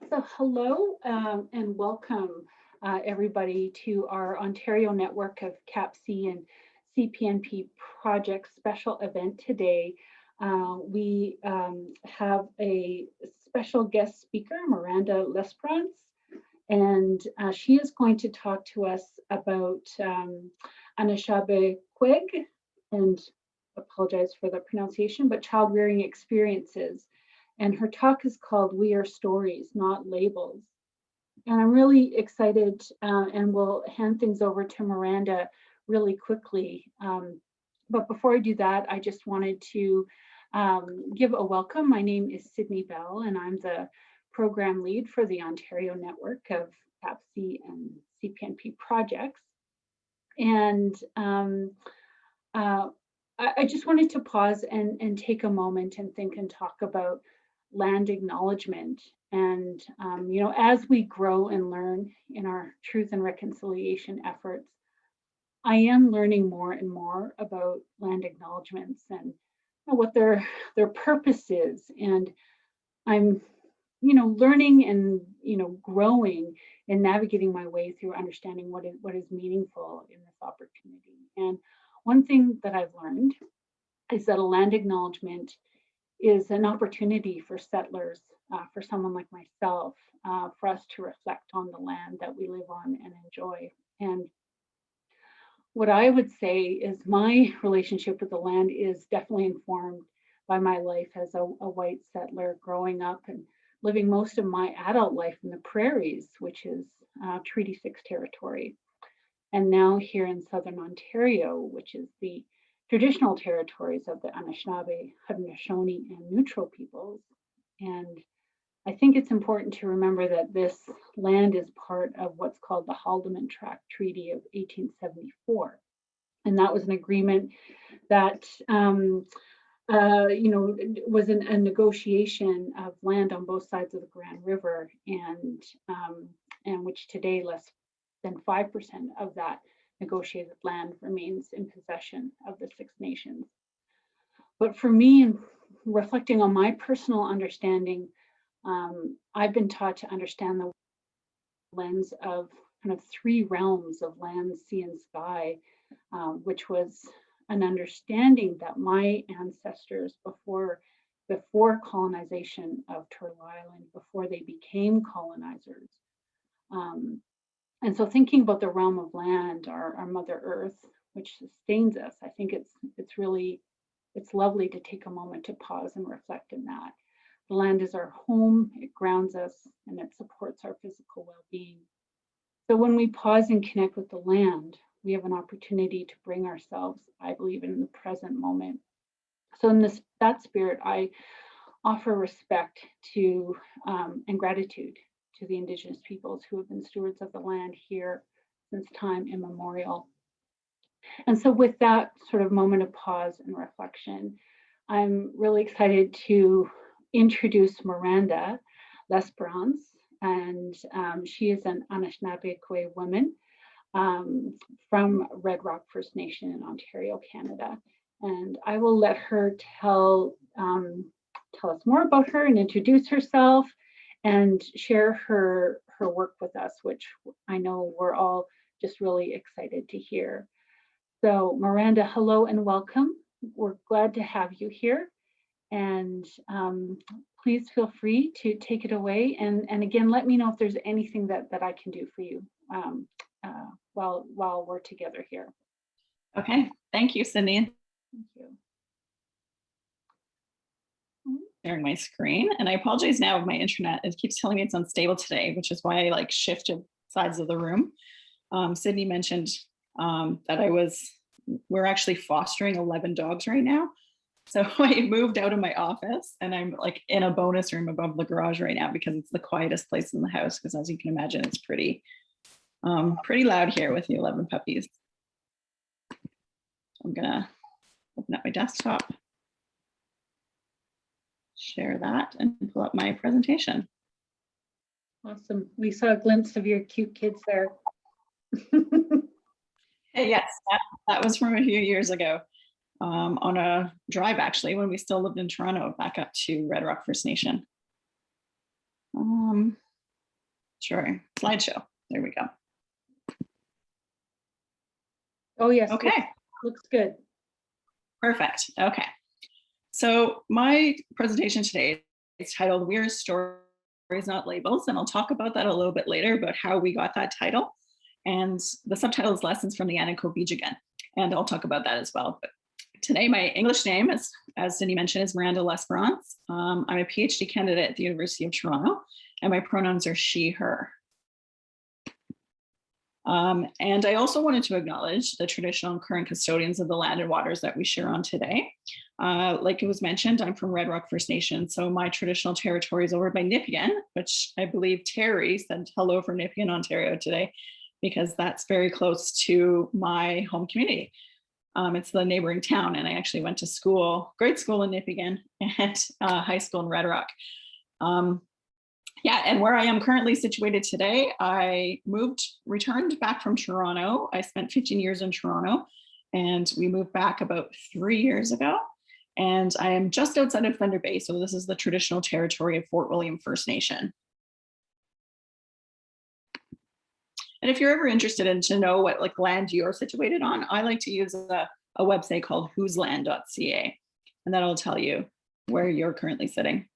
So hello and welcome everybody to our Ontario network of CAPC and CPNP project special event today. We have a special guest speaker, Miranda Lesperance, and she is going to talk to us about Anishinaabekweg, and apologize for the pronunciation, but child rearing experiences. And her talk is called We Are Stories, Not Labels. And I'm really excited and we'll hand things over to Miranda really quickly. But before I do that, I just wanted to give a welcome. My name is Sydney Bell, and I'm the program lead for the Ontario network of CAPC and CPNP projects. And I just wanted to pause and take a moment and think and talk about land acknowledgement. And, as we grow and learn in our truth and reconciliation efforts, I am learning more and more about land acknowledgements and what their purpose is. And I'm, learning and, growing and navigating my way through understanding what is meaningful in this opportunity. And one thing that I've learned is that a land acknowledgement is an opportunity for settlers, for someone like myself, for us to reflect on the land that we live on and enjoy. And what I would say is my relationship with the land is definitely informed by my life as a white settler growing up and living most of my adult life in the prairies, which is Treaty 6 territory. And now here in Southern Ontario, which is the traditional territories of the Anishinaabe, Haudenosaunee, and Neutral peoples. And I think it's important to remember that this land is part of what's called the Haldimand Tract Treaty of 1874. And that was an agreement that was a negotiation of land on both sides of the Grand River, and which today less than 5% of that negotiated land remains in possession of the Six Nations. But for me, in reflecting on my personal understanding, I've been taught to understand the lens of kind of three realms of land, sea, and sky, which was an understanding that my ancestors before colonization of Turtle Island, before they became colonizers, and so thinking about the realm of land, our Mother Earth, which sustains us, I think it's lovely to take a moment to pause and reflect in that. The land is our home, it grounds us, and it supports our physical well-being. So when we pause and connect with the land, we have an opportunity to bring ourselves, I believe, in the present moment. So in that spirit, I offer respect to and gratitude to the Indigenous peoples who have been stewards of the land here since time immemorial. And so with that sort of moment of pause and reflection, I'm really excited to introduce Miranda Lesperance, and she is an Anishinaabekwe woman from Red Rock First Nation in Ontario, Canada. And I will let her tell us more about her and introduce herself and share her work with us, which I know we're all just really excited to hear. So Miranda, hello and welcome. We're glad to have you here. And please feel free to take it away. And again, let me know if there's anything that I can do for you while we're together here. Okay, thank you, Sydney. Thank you. Sharing my screen, and I apologize now of my internet. It keeps telling me it's unstable today, which is why I shifted sides of the room. Sydney mentioned that we're actually fostering 11 dogs right now. So I moved out of my office and I'm in a bonus room above the garage right now because it's the quietest place in the house. Because as you can imagine, it's pretty loud here with the 11 puppies. I'm gonna open up my desktop, share that, and pull up my presentation. Awesome. We saw a glimpse of your cute kids there. Hey, yes, that was from a few years ago on a drive, actually, when we still lived in Toronto, back up to Red Rock First Nation. Sure. Slideshow. There we go. Oh, yes. Okay. Looks good. Perfect. Okay. So my presentation today is titled "We're Stories, Not Labels," and I'll talk about that a little bit later, about how we got that title. And the subtitle is Lessons from the Anishinaabekwe, and I'll talk about that as well. But today, my English name, as Cindy mentioned, is Miranda Lesperance. I'm a PhD candidate at the University of Toronto, and my pronouns are she, her. And I also wanted to acknowledge the traditional and current custodians of the land and waters that we share on today. Like it was mentioned, I'm from Red Rock First Nation, so my traditional territory is over by Nipigon, which I believe Terry said hello for Nipigon, Ontario today, because that's very close to my home community. It's the neighboring town, and I actually went to school, grade school in Nipigon and high school in Red Rock. Yeah, and where I am currently situated today, I returned back from Toronto. I spent 15 years in Toronto, and we moved back about 3 years ago. And I am just outside of Thunder Bay, so this is the traditional territory of Fort William First Nation. And if you're ever interested in to know what land you're situated on, I like to use a website called whosland.ca, and that'll tell you where you're currently sitting.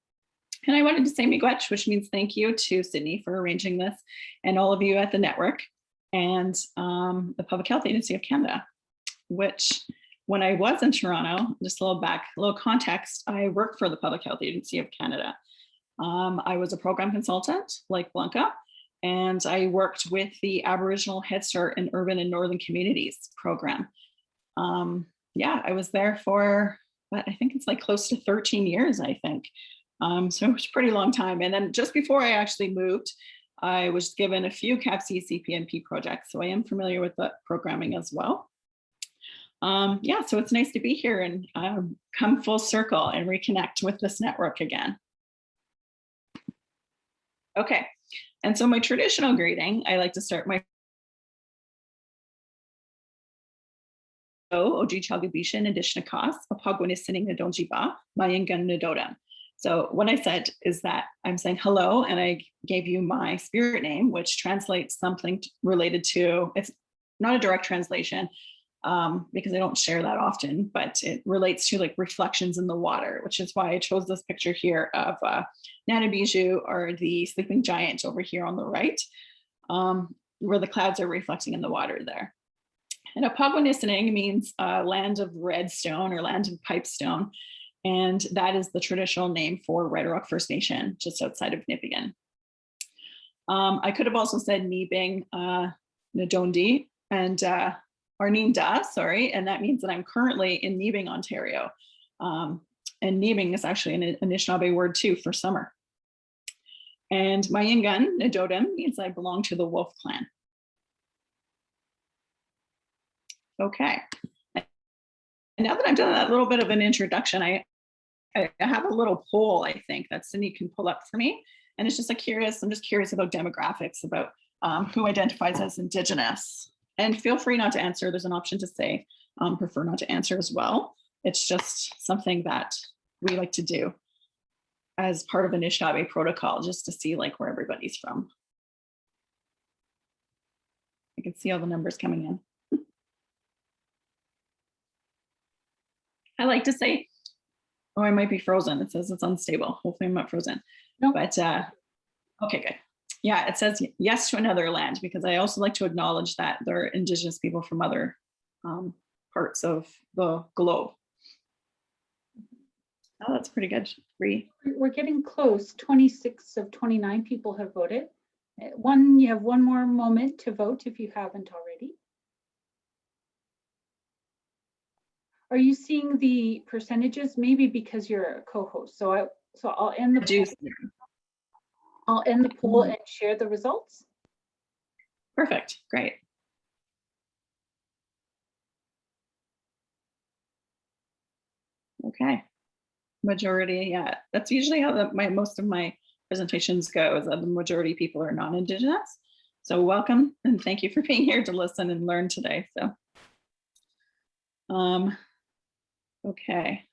And I wanted to say miigwech, which means thank you to Sydney for arranging this, and all of you at the network, and the Public Health Agency of Canada, which when I was in Toronto, just a little context, I worked for the Public Health Agency of Canada. I was a program consultant like Blanca, and I worked with the Aboriginal Head Start in Urban and Northern Communities program. Yeah, I was there for, I think it's close to 13 years, I think. So it was a pretty long time. And then just before I actually moved, I was given a few CAPC CPNP projects. So I am familiar with the programming as well. Yeah, so it's nice to be here and come full circle and reconnect with this network again. Okay, and so my traditional greeting, I like to start my Ojibwe Anishinaabekwe, Opwaaganisiniing, Nadodam. So what I said is that I'm saying hello, and I gave you my spirit name, which translates something related to, it's not a direct translation because I don't share that often, but it relates to reflections in the water, which is why I chose this picture here of Nanabiju, or the sleeping giant over here on the right, where the clouds are reflecting in the water there. And Opwaaganisiniing means land of red stone or land of pipestone. And that is the traditional name for Red Rock First Nation, just outside of Nipigon. I could have also said Nibing Nadondi and Arninda, sorry, and that means that I'm currently in Nibing, Ontario. And Nibing is actually an Anishinaabe word too for summer. And Mayingan Nadodam means I belong to the Wolf Clan. Okay. And now that I've done that little bit of an introduction, I have a little poll, I think, that Cindy can pull up for me. And it's just I'm just curious about demographics, about who identifies as Indigenous. And feel free not to answer. There's an option to say, prefer not to answer as well. It's just something that we like to do as part of Anishinaabe protocol, just to see where everybody's from. I can see all the numbers coming in. I like to say, oh, I might be frozen. It says it's unstable. Hopefully I'm not frozen. No. But okay, good. Yeah, it says yes to another land, because I also like to acknowledge that there are Indigenous people from other parts of the globe. Oh, that's pretty good. We're getting close. 26 of 29 people have voted. You have one more moment to vote if you haven't already. Are you seeing the percentages? Maybe because you're a co-host. So I'll end the poll. I'll end the poll and share the results. Perfect. Great. Okay. Majority, yeah. That's usually how most of my presentations go, is that the majority of people are non-Indigenous. So welcome, and thank you for being here to listen and learn today. So, okay.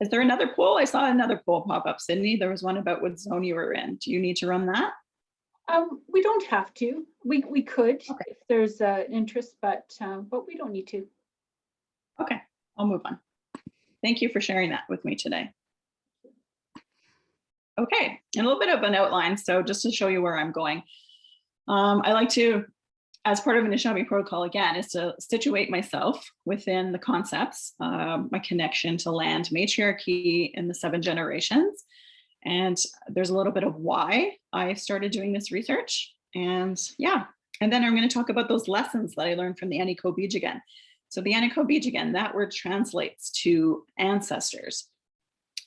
Is there another poll? I saw another poll pop up, Sydney. There was one about what zone you were in. Do you need to run that? We don't have to. We could Okay. if there's interest, but we don't need to. Okay, I'll move on. Thank you for sharing that with me today. Okay, and a little bit of an outline. So just to show you where I'm going, I like to, as part of Anishinaabe protocol again, is to situate myself within the concepts, my connection to land matriarchy in the 7 generations. And there's a little bit of why I started doing this research. And yeah, and then I'm going to talk about those lessons that I learned from the Anishinaabekwe. So the Anishinaabekwe, that word translates to ancestors.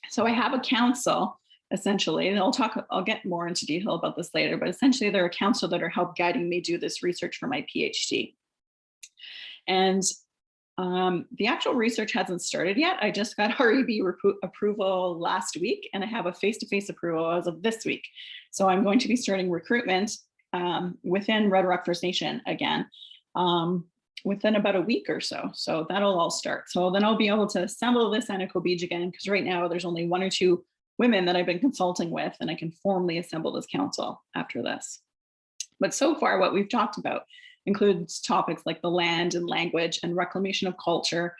So I have a council, essentially, and I'll get more into detail about this later, but essentially they're a council that are help guiding me do this research for my PhD. And the actual research hasn't started yet. I just got REB approval last week, and I have a face-to-face approval as of this week. So I'm going to be starting recruitment within Red Rock First Nation again, within about a week or so. So that'll all start. So then I'll be able to assemble this Anishinaabekwe again, because right now there's only 1 or 2 women that I've been consulting with, and I can formally assemble this council after this. But so far, what we've talked about includes topics like the land and language and reclamation of culture,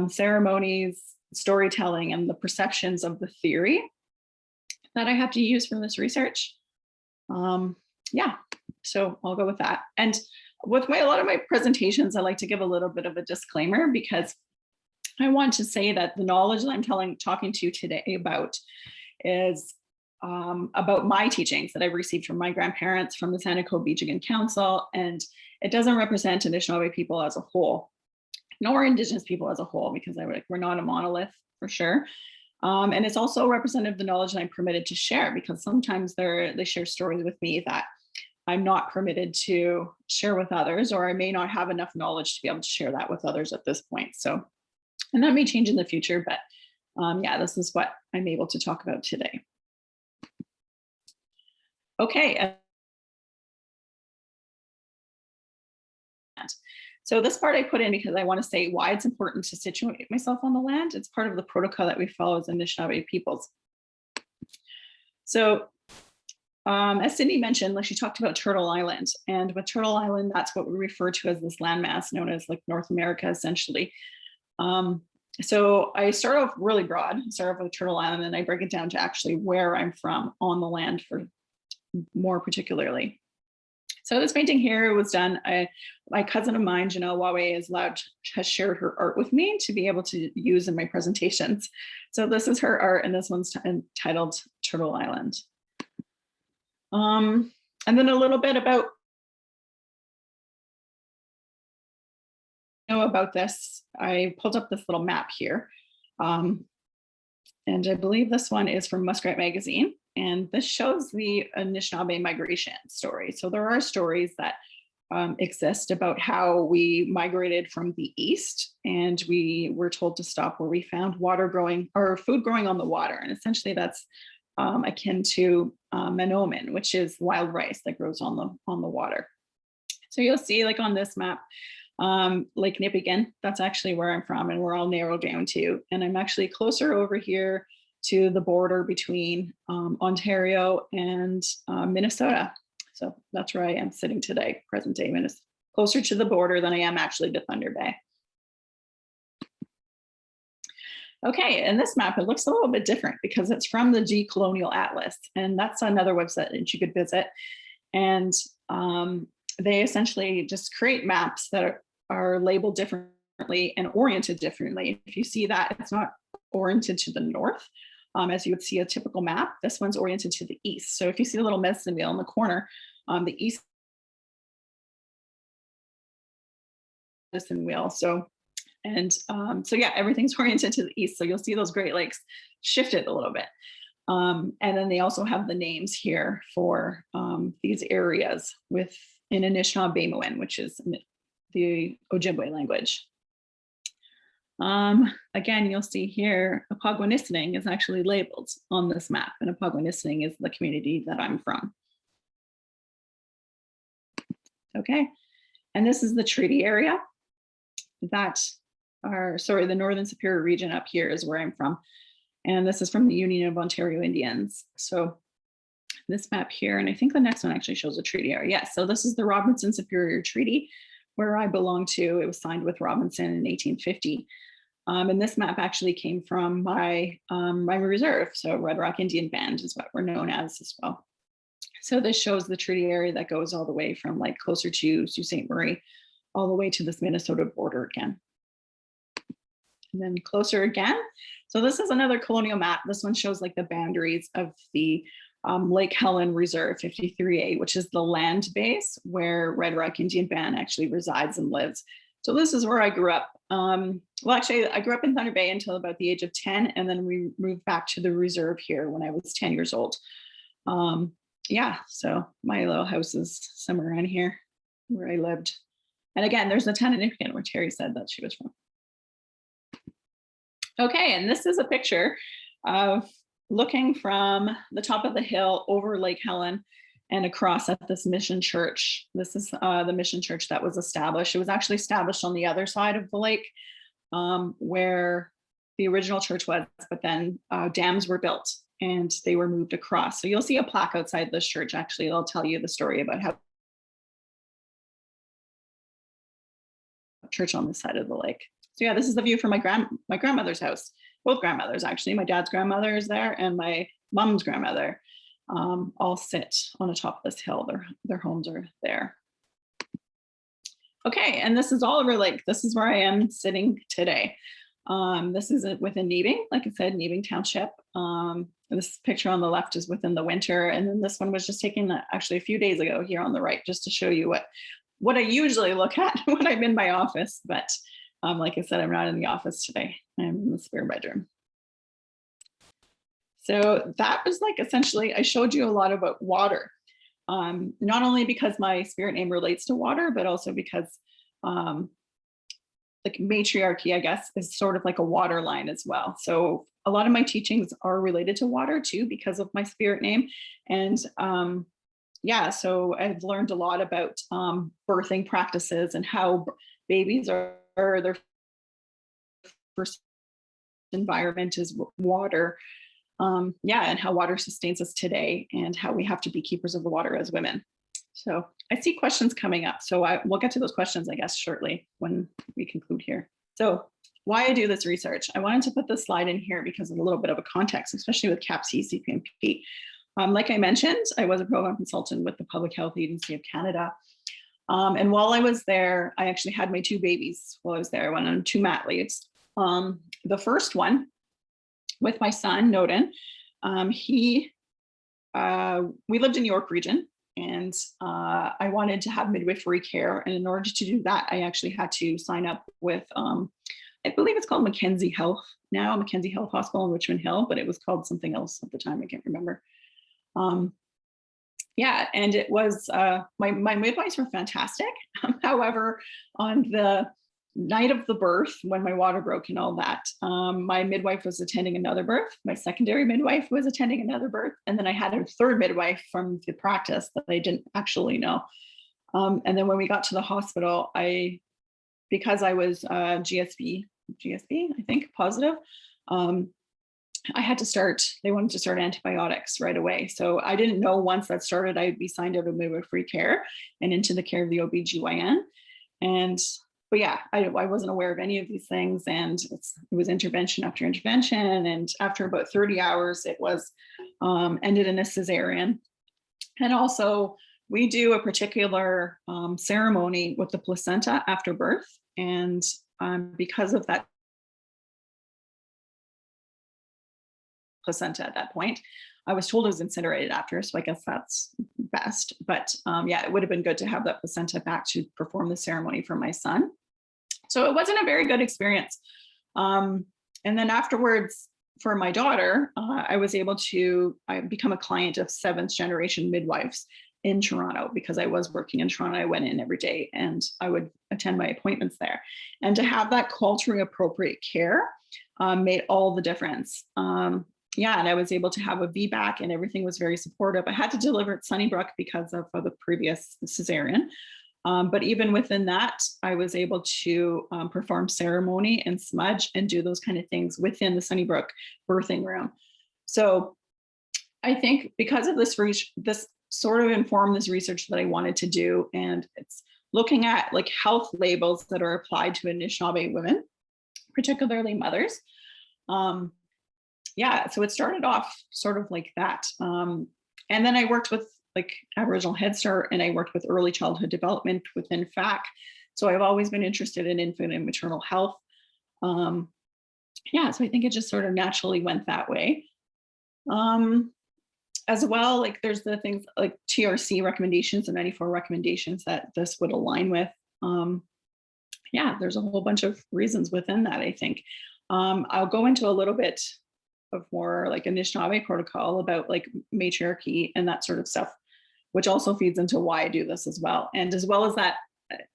ceremonies, storytelling, and the perceptions of the theory that I have to use for this research. Yeah, so I'll go with that. And with a lot of my presentations, I like to give a little bit of a disclaimer, because I want to say that the knowledge that I'm talking to you today about is about my teachings that I've received from my grandparents, from the Anishinaabekwe Council, and it doesn't represent Anishinaabe people as a whole, nor Indigenous people as a whole, because we're not a monolith for sure. And it's also representative of the knowledge that I'm permitted to share, because sometimes they share stories with me that I'm not permitted to share with others, or I may not have enough knowledge to be able to share that with others at this point. So, and that may change in the future, but yeah, this is what I'm able to talk about today. Okay. So this part I put in because I want to say why it's important to situate myself on the land. It's part of the protocol that we follow as Anishinaabe peoples. So as Cindy mentioned, like she talked about Turtle Island, and with Turtle Island, that's what we refer to as this landmass known as like North America, essentially. So I start off really broad, start off with Turtle Island, and I break it down to actually where I'm from on the land for more particularly. So this painting here was done, my cousin of mine, Janelle Wawe, has shared her art with me to be able to use in my presentations. So this is her art, and this one's entitled Turtle Island. And then a little bit about about this. I pulled up this little map here. And I believe this one is from Muskrat Magazine. And this shows the Anishinaabe migration story. So there are stories that exist about how we migrated from the east, and we were told to stop where we found water growing, or food growing on the water. And essentially that's akin to manoomin, which is wild rice that grows on the water. So you'll see, like on this map, Lake Nipigon, that's actually where I'm from, and we're all narrowed down to. And I'm actually closer over here to the border between Ontario and Minnesota. So that's where I am sitting today, present day, closer to the border than I am actually to Thunder Bay. Okay, and this map, it looks a little bit different because it's from the Decolonial Atlas, and that's another website that you could visit. And they essentially just create maps that are labeled differently and oriented differently. If you see that, it's not oriented to the north, as you would see a typical map. This one's oriented to the east. So if you see a little medicine wheel in the corner, the east medicine wheel. So yeah, everything's oriented to the east. So you'll see those Great Lakes shifted a little bit. And then they also have the names here for these areas in Anishinaabemowin, which is the Ojibwe language. Again, you'll see here, Opwaaganisiniing is actually labeled on this map, and Opwaaganisiniing is the community that I'm from. Okay, and this is the treaty area the Northern Superior region up here is where I'm from. And this is from the Union of Ontario Indians. So this map here, and I think the next one actually shows a treaty area. Yes, so this is the Robinson Superior Treaty, where I belong to. It was signed with Robinson in 1850. And this map actually came from my reserve. So Red Rock Indian Band is what we're known as well. So this shows the treaty area that goes all the way from like closer to Sault Ste. Marie, all the way to this Minnesota border again. And then closer again. So this is another colonial map. This one shows like the boundaries of the Lake Helen Reserve 53A, which is the land base where Red Rock Indian Band actually resides and lives. So this is where I grew up. Well, actually, I grew up in Thunder Bay until about the age of 10, and then we moved back to the reserve here when I was 10 years old. Yeah, so my little house is somewhere around here where I lived. And again, there's the Anishinaabekwe where Terry said that she was from. Okay, and this is a picture of looking from the top of the hill over Lake Helen and across at this mission church. This is the mission church that was established. It was actually established on the other side of the lake where the original church was, but then dams were built and they were moved across. So you'll see a plaque outside this church. Actually, it'll tell you the story about how church on this side of the lake. So yeah, this is the view from my grandmother's house. Both grandmothers, actually. My dad's grandmother is there and my mom's grandmother all sit on the top of this hill. Their homes are there. Okay, and this is Oliver Lake. This is where I am sitting today. This is within Neebing, like I said, Neebing Township. This picture on the left is within the winter, and then this one was just taken actually a few days ago here on the right, just to show you what I usually look at when I'm in my office. But like I said, I'm not in the office today. I'm in the spare bedroom. So that was like essentially, I showed you a lot about water. Not only because my spirit name relates to water, but also because like matriarchy, I guess, is sort of like a water line as well. So a lot of my teachings are related to water too, because of my spirit name. And yeah, so I've learned a lot about birthing practices and how babies are their first environment is water. Yeah, and how water sustains us today and how we have to be keepers of the water as women. So I see questions coming up. So we'll get to those questions, I guess, shortly when we conclude here. So why I do this research, I wanted to put this slide in here because of a little bit of a context, especially with CAPC, CPMP. Like I mentioned, I was a program consultant with the Public Health Agency of Canada. And while I was there, I actually had my 2 babies while I was there. I went on 2 mat leaves. The first one with my son, Nodin, we lived in York region, and I wanted to have midwifery care. And in order to do that, I actually had to sign up with, I believe it's called Mackenzie Health now, Mackenzie Health Hospital in Richmond Hill, but it was called something else at the time. I can't remember. Yeah, and it was, my midwives were fantastic. However, on the night of the birth, when my water broke and all that, my midwife was attending another birth. My secondary midwife was attending another birth. And then I had a third midwife from the practice that I didn't actually know. And then when we got to the hospital, because I was GSB, I think, positive, I had to they wanted to start antibiotics right away. So I didn't know once that started, I'd be signed out of midwifery care and into the care of the OBGYN. But yeah, I wasn't aware of any of these things, and it was intervention after intervention. And after about 30 hours, it was ended in a cesarean. And also we do a particular ceremony with the placenta after birth. And because of that placenta at that point, I was told it was incinerated after, so I guess that's best. But yeah, it would have been good to have that placenta back to perform the ceremony for my son. So it wasn't a very good experience. And then afterwards, for my daughter, I was able to become a client of 7th generation midwives in Toronto, because I was working in Toronto. I went in every day and I would attend my appointments there. And to have that culturally appropriate care made all the difference. Yeah, and I was able to have a VBAC and everything was very supportive. I had to deliver at Sunnybrook because of the previous cesarean. But even within that, I was able to perform ceremony and smudge and do those kind of things within the Sunnybrook birthing room. So I think because of this sort of informed this research that I wanted to do, and it's looking at like health labels that are applied to Anishinaabe women, particularly mothers. Yeah, so it started off sort of like that. And then I worked with like Aboriginal Head Start, and I worked with early childhood development within FAC. So I've always been interested in infant and maternal health. Yeah, so I think it just sort of naturally went that way. As well, like there's the things like TRC recommendations and 94 recommendations that this would align with. Yeah, there's a whole bunch of reasons within that, I think. I'll go into a little bit of more like Anishinaabe protocol about like matriarchy and that sort of stuff, which also feeds into why I do this as well. And as well as that,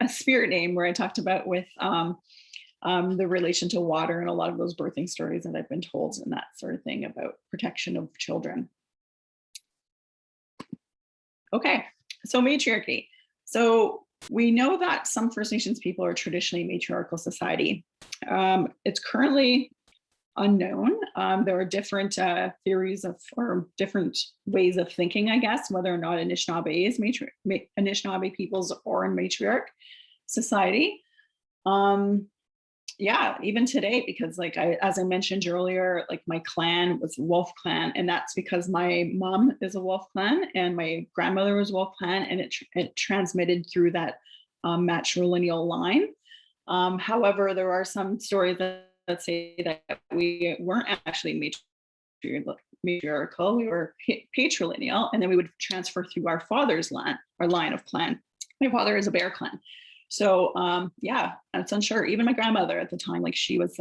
a spirit name where I talked about with the relation to water and a lot of those birthing stories that I've been told and that sort of thing about protection of children. Okay, so matriarchy. So we know that some First Nations people are traditionally matriarchal society. It's currently unknown. There are different theories of, or different ways of thinking, I guess, whether or not Anishinaabe is Anishinaabe peoples or in matriarch society. Yeah, even today, because like as I mentioned earlier, like my clan was Wolf clan, and that's because my mom is a Wolf clan and my grandmother was Wolf clan, and it transmitted through that matrilineal line. However, there are some stories that say that we weren't actually matriarchal, we were patrilineal, and then we would transfer through our father's line, our line of clan. My father is a Bear clan. So yeah, it's unsure. Even my grandmother at the time, like she was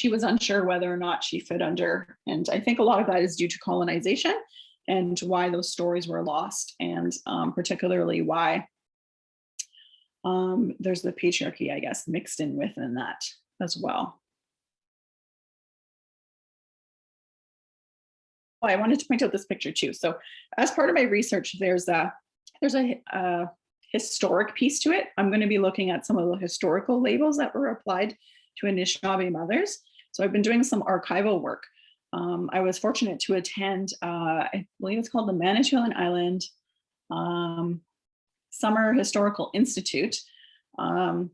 unsure whether or not she fit under. And I think a lot of that is due to colonization and why those stories were lost, and particularly why there's the patriarchy, I guess, mixed in within that as well. Oh, I wanted to point out this picture too. So as part of my research, there's a historic piece to it. I'm going to be looking at some of the historical labels that were applied to Anishinaabe mothers. So I've been doing some archival work. I was fortunate to attend, I believe it's called the Manitoulin Island Summer Historical Institute a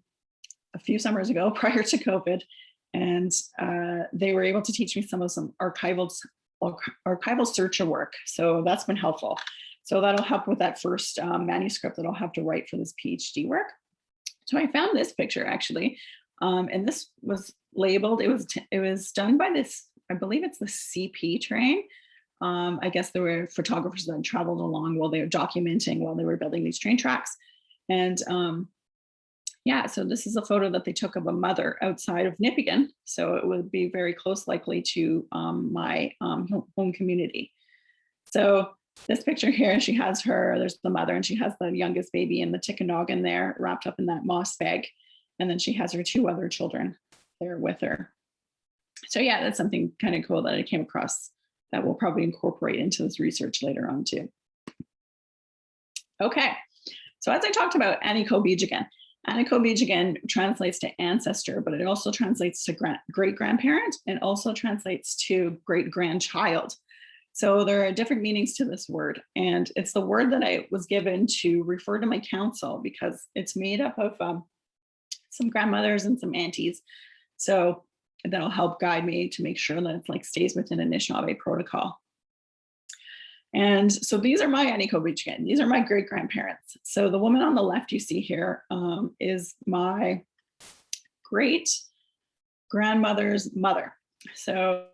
few summers ago prior to COVID. And they were able to teach me some archival searcher work. So that's been helpful. So that'll help with that first manuscript that I'll have to write for this PhD work. So I found this picture actually, and this was labeled, it was done by this, I believe it's the CP train. I guess there were photographers that traveled along while they were documenting while they were building these train tracks. And yeah, so this is a photo that they took of a mother outside of Nipigon. So it would be very close likely to my home community. So this picture here, she has there's the mother, and she has the youngest baby in the Tikanogan there wrapped up in that moss bag. And then she has her two other children there with her. So yeah, that's something kind of cool that I came across that we'll probably incorporate into this research later on too. Okay, so as I talked about Anishinaabekwe, Anishinaabekwe translates to ancestor, but it also translates to great-grandparent, and also translates to great-grandchild. So there are different meanings to this word, and it's the word that I was given to refer to my council because it's made up of some grandmothers and some aunties. So that'll help guide me to make sure that it like stays within Anishinaabe protocol. And so these are my Anishinaabekwe, these are my great-grandparents. So the woman on the left you see here is my great-grandmother's mother. So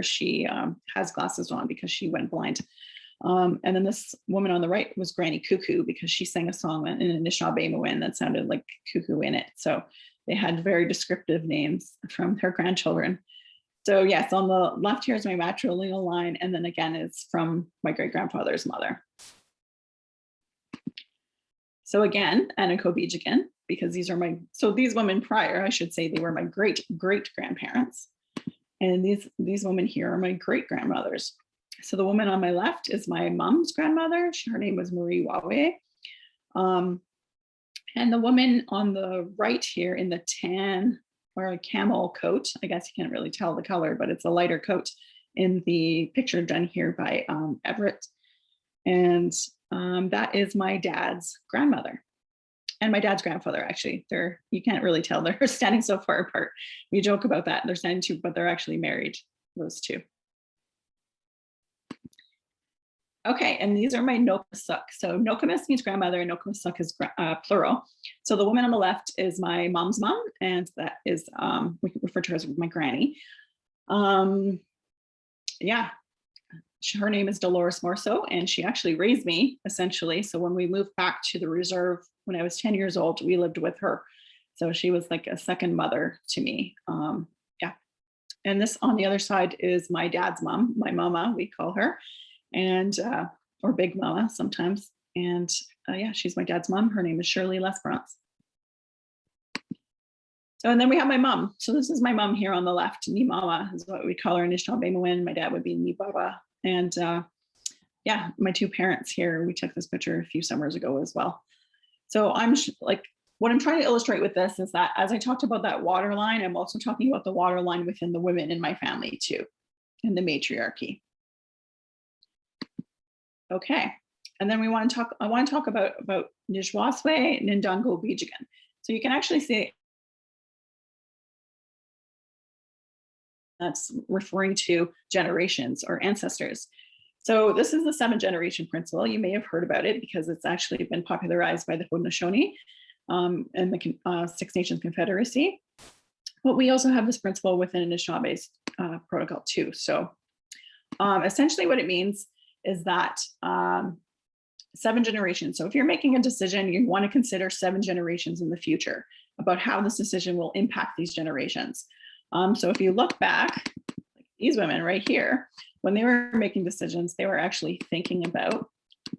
she has glasses on because she went blind. And then this woman on the right was Granny Cuckoo because she sang a song in Anishinaabemowin that sounded like cuckoo in it. So they had very descriptive names from their grandchildren. So yes, on the left here is my matrilineal line, and then again it's from my great-grandfather's mother. So again, Anishinaabekwe, because these are these women prior, I should say, they were my great-grandparents. And these women here are my great-grandmothers. So the woman on my left is my mom's grandmother. Her name was Marie Wawe. And the woman on the right here in the tan or a camel coat. I guess you can't really tell the color, but it's a lighter coat in the picture done here by Everett. And that is my dad's grandmother and my dad's grandfather. Actually, you can't really tell, they're standing so far apart. We joke about that, they're standing two, but they're actually married, those two. Okay, and these are my Nokwasuk. So Nokomis means grandmother and Nokwasuk is plural. So the woman on the left is my mom's mom, and that is, we can refer to her as my granny. Yeah, her name is Dolores Morso, and she actually raised me, essentially. So when we moved back to the reserve when I was 10 years old, we lived with her. So she was like a second mother to me. Yeah. And this on the other side is my dad's mom, my mama, we call her, and or Big Mama sometimes. And yeah, she's my dad's mom. Her name is Shirley Lesperance. So, and then we have my mom. So this is my mom here on the left. Ni Mama is what we call her. Anishinaabemowin. My dad would be Ni Baba. And yeah, my two parents here, we took this picture a few summers ago as well. So I'm like, what I'm trying to illustrate with this is that as I talked about that water line, I'm also talking about the water line within the women in my family too, in the matriarchy. Okay, and then I want to talk about Nijwaswe, Nindango, Bijigan. So you can actually see that's referring to generations or ancestors. So this is the 7-generation principle. You may have heard about it because it's actually been popularized by the Haudenosaunee and the Six Nations Confederacy. But we also have this principle within Anishinaabemowin's protocol too. So essentially what it means is that 7 generations. So if you're making a decision, you want to consider 7 generations in the future about how this decision will impact these generations. So if you look back, like these women right here, when they were making decisions, they were actually thinking about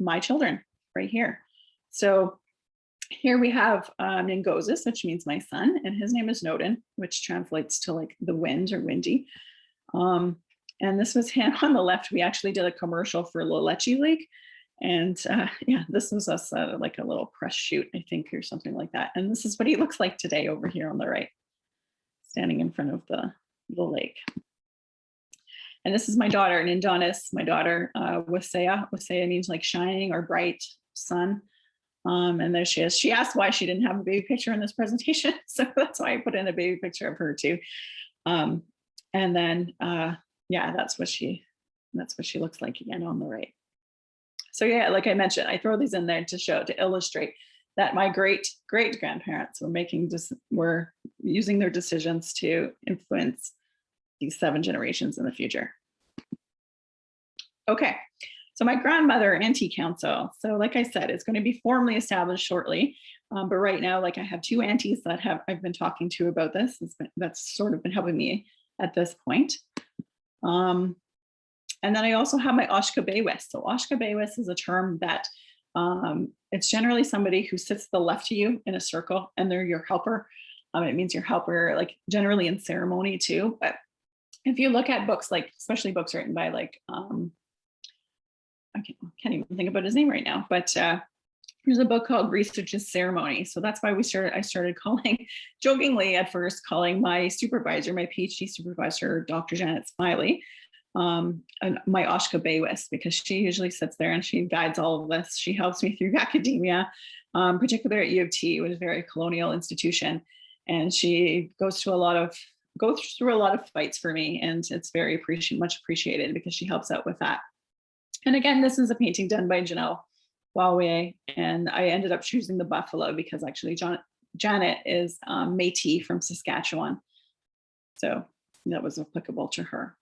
my children right here. So here we have Ningosis, which means my son, and his name is Nodin, which translates to like the wind or windy. And this was him on the left. We actually did a commercial for Lalechi Lake. And yeah, this was us like a little press shoot, I think, or something like that. And this is what he looks like today over here on the right, standing in front of the lake. And this is my daughter, Nindonis, my daughter, Waseya. Waseya means like shining or bright sun. And there she is. She asked why she didn't have a baby picture in this presentation. So that's why I put in a baby picture of her too. And then, yeah, that's what she looks like again on the right. So yeah, like I mentioned, I throw these in there to illustrate that my great grandparents were using their decisions to influence these 7 generations in the future. Okay, so my grandmother auntie council. So like I said, it's going to be formally established shortly. But right now, like I have 2 aunties that I've been talking to about this. That's sort of been helping me at this point. And then I also have my Oshkabewis. So Oshkabewis is a term that it's generally somebody who sits to the left of you in a circle and they're your helper. It means your helper, like generally in ceremony too. But if you look at books, like especially books written by like, I can't even think about his name right now, but there's a book called Research and Ceremony. So that's why I started calling, jokingly at first, calling my supervisor, my PhD supervisor, Dr. Janet Smiley, and my Oshkabewis, because she usually sits there and she guides all of this. She helps me through academia, particularly at U of T, which is a very colonial institution. And she goes through a lot of fights for me, and it's very much appreciated because she helps out with that. And again, this is a painting done by Janelle Wawe, and I ended up choosing the buffalo because actually Janet is Métis from Saskatchewan. So that was applicable to her.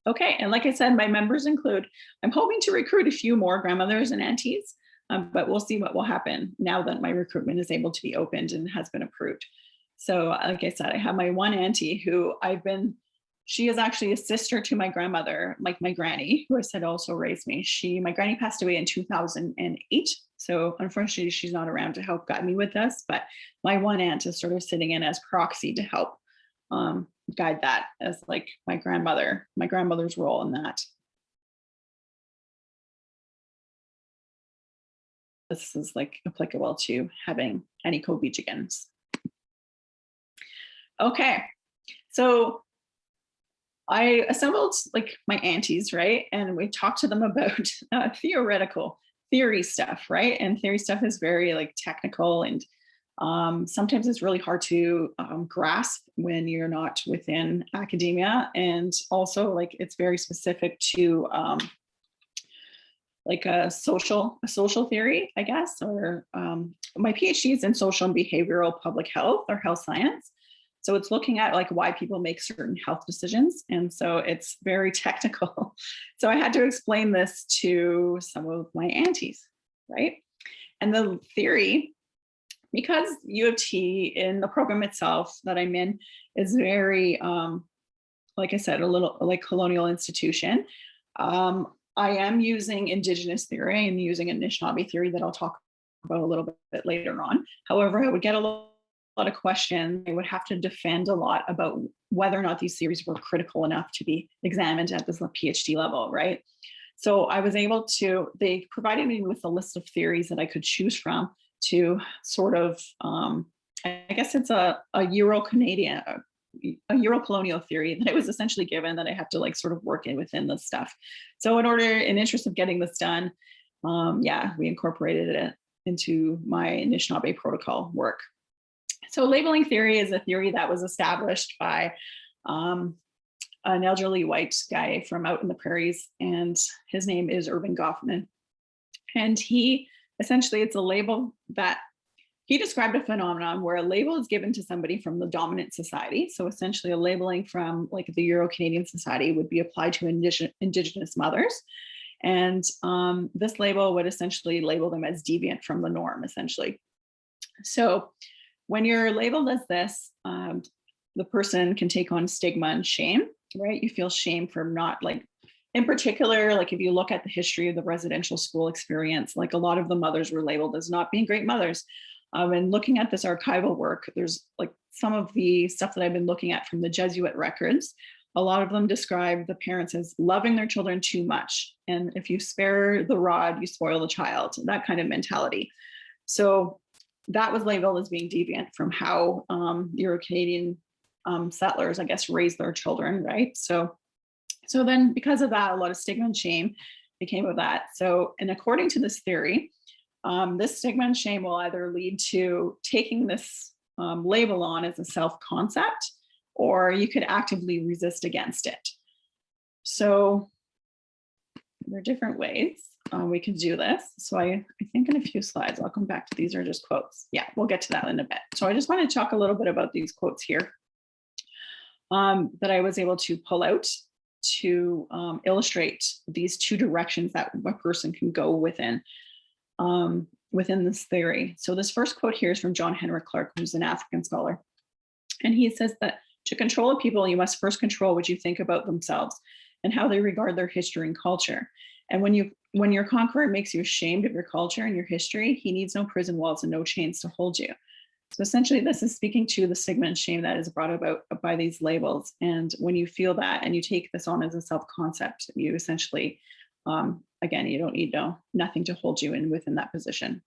Okay, and like I said, my members include, I'm hoping to recruit a few more grandmothers and aunties, but we'll see what will happen now that my recruitment is able to be opened and has been approved. So like I said, I have my one auntie who she is actually a sister to my grandmother, like my granny, who I said also raised me. My granny passed away in 2008. So unfortunately, she's not around to help guide me with this, but my one aunt is sort of sitting in as proxy to help guide that as like my grandmother's role in that. This is like applicable to having any co-Bijigans. Okay, so I assembled like my aunties, right? And we talked to them about theoretical theory stuff, right? And theory stuff is very like technical, and sometimes it's really hard to grasp when you're not within academia. And also like it's very specific to like a social theory, I guess, or my PhD is in social and behavioral public health or health science. So it's looking at like why people make certain health decisions. And so it's very technical. So I had to explain this to some of my aunties, right? And the theory, because U of T in the program itself that I'm in is very, like I said, a little like colonial institution. I am using Indigenous theory and using Anishinaabe theory that I'll talk about a little bit later on. However, I would get a lot of questions. I would have to defend a lot about whether or not these theories were critical enough to be examined at this PhD level, right? So I was able to, they provided me with a list of theories that I could choose from to sort of, I guess it's a Euro-Canadian, a Euro-colonial theory that I was essentially given that I have to like sort of work in within this stuff. So in interest of getting this done, yeah, we incorporated it into my Anishinaabe protocol work. So labeling theory is a theory that was established by an elderly white guy from out in the prairies, and his name is Irving Goffman. And he essentially, it's a label that he described a phenomenon where a label is given to somebody from the dominant society. So essentially a labeling from like the Euro-Canadian society would be applied to Indigenous mothers. And this label would essentially label them as deviant from the norm, essentially. So when you're labeled as this, the person can take on stigma and shame, right? You feel shame for not like, in particular, like if you look at the history of the residential school experience, like a lot of the mothers were labeled as not being great mothers. And looking at this archival work, there's like some of the stuff that I've been looking at from the Jesuit records. A lot of them describe the parents as loving their children too much. And if you spare the rod, you spoil the child, that kind of mentality. So that was labeled as being deviant from how Euro-Canadian settlers, I guess, raised their children, right? So then because of that, a lot of stigma and shame became of that. So, and according to this theory, this stigma and shame will either lead to taking this label on as a self-concept, or you could actively resist against it. So there are different ways we can do this. So I think in a few slides, I'll come back to these are just quotes. Yeah, we'll get to that in a bit. So I just want to talk a little bit about these quotes here that I was able to pull out to illustrate these two directions that a person can go within this theory. So this first quote here is from John Henrik Clarke, who's an African scholar. And he says that to control a people, you must first control what you think about themselves and how they regard their history and culture. And when your conqueror makes you ashamed of your culture and your history, he needs no prison walls and no chains to hold you. So essentially, this is speaking to the stigma and shame that is brought about by these labels. And when you feel that and you take this on as a self-concept, you essentially, again, you don't need nothing to hold you in within that position.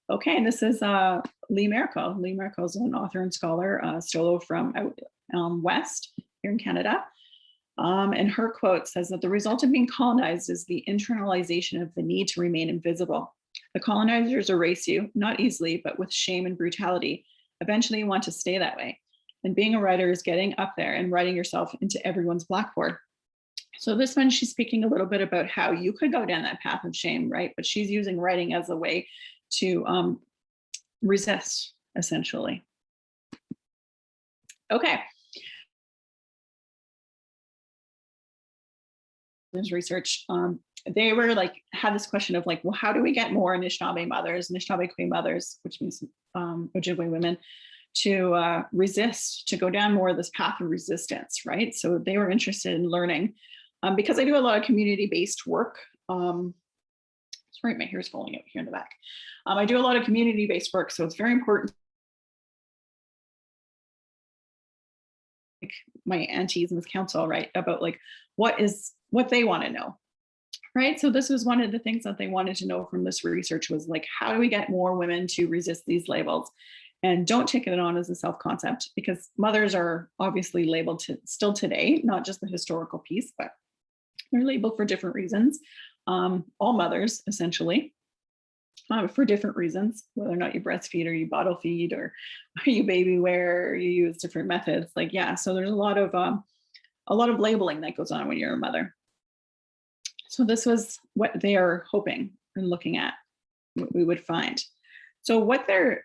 Okay, and this is Lee Merico. Lee Merico is an author and scholar, solo from out west here in Canada. And her quote says that the result of being colonized is the internalization of the need to remain invisible. The colonizers erase you, not easily, but with shame and brutality. Eventually you want to stay that way. And being a writer is getting up there and writing yourself into everyone's blackboard. So this one, she's speaking a little bit about how you could go down that path of shame, right? But she's using writing as a way to resist, essentially. Okay. There's research. They were like, had this question of like, well, how do we get more Anishinaabe mothers, Anishinaabekwe mothers, which means Ojibwe women, to resist, to go down more of this path of resistance, right? So they were interested in learning. Because I do a lot of community-based work. Sorry, my hair's falling out here in the back. I do a lot of community-based work, so it's very important. Like my aunties in this council, right, about like what they want to know, right? So this was one of the things that they wanted to know from this research was like, how do we get more women to resist these labels? and don't take it on as a self-concept, because mothers are obviously labeled to still today, not just the historical piece, but they're labeled for different reasons. All mothers, essentially, for different reasons, whether or not you breastfeed or you bottle feed or you baby wear, or you use different methods. Like, yeah, so there's a lot of labeling that goes on when you're a mother. So this was what they are hoping and looking at, what we would find. So what they're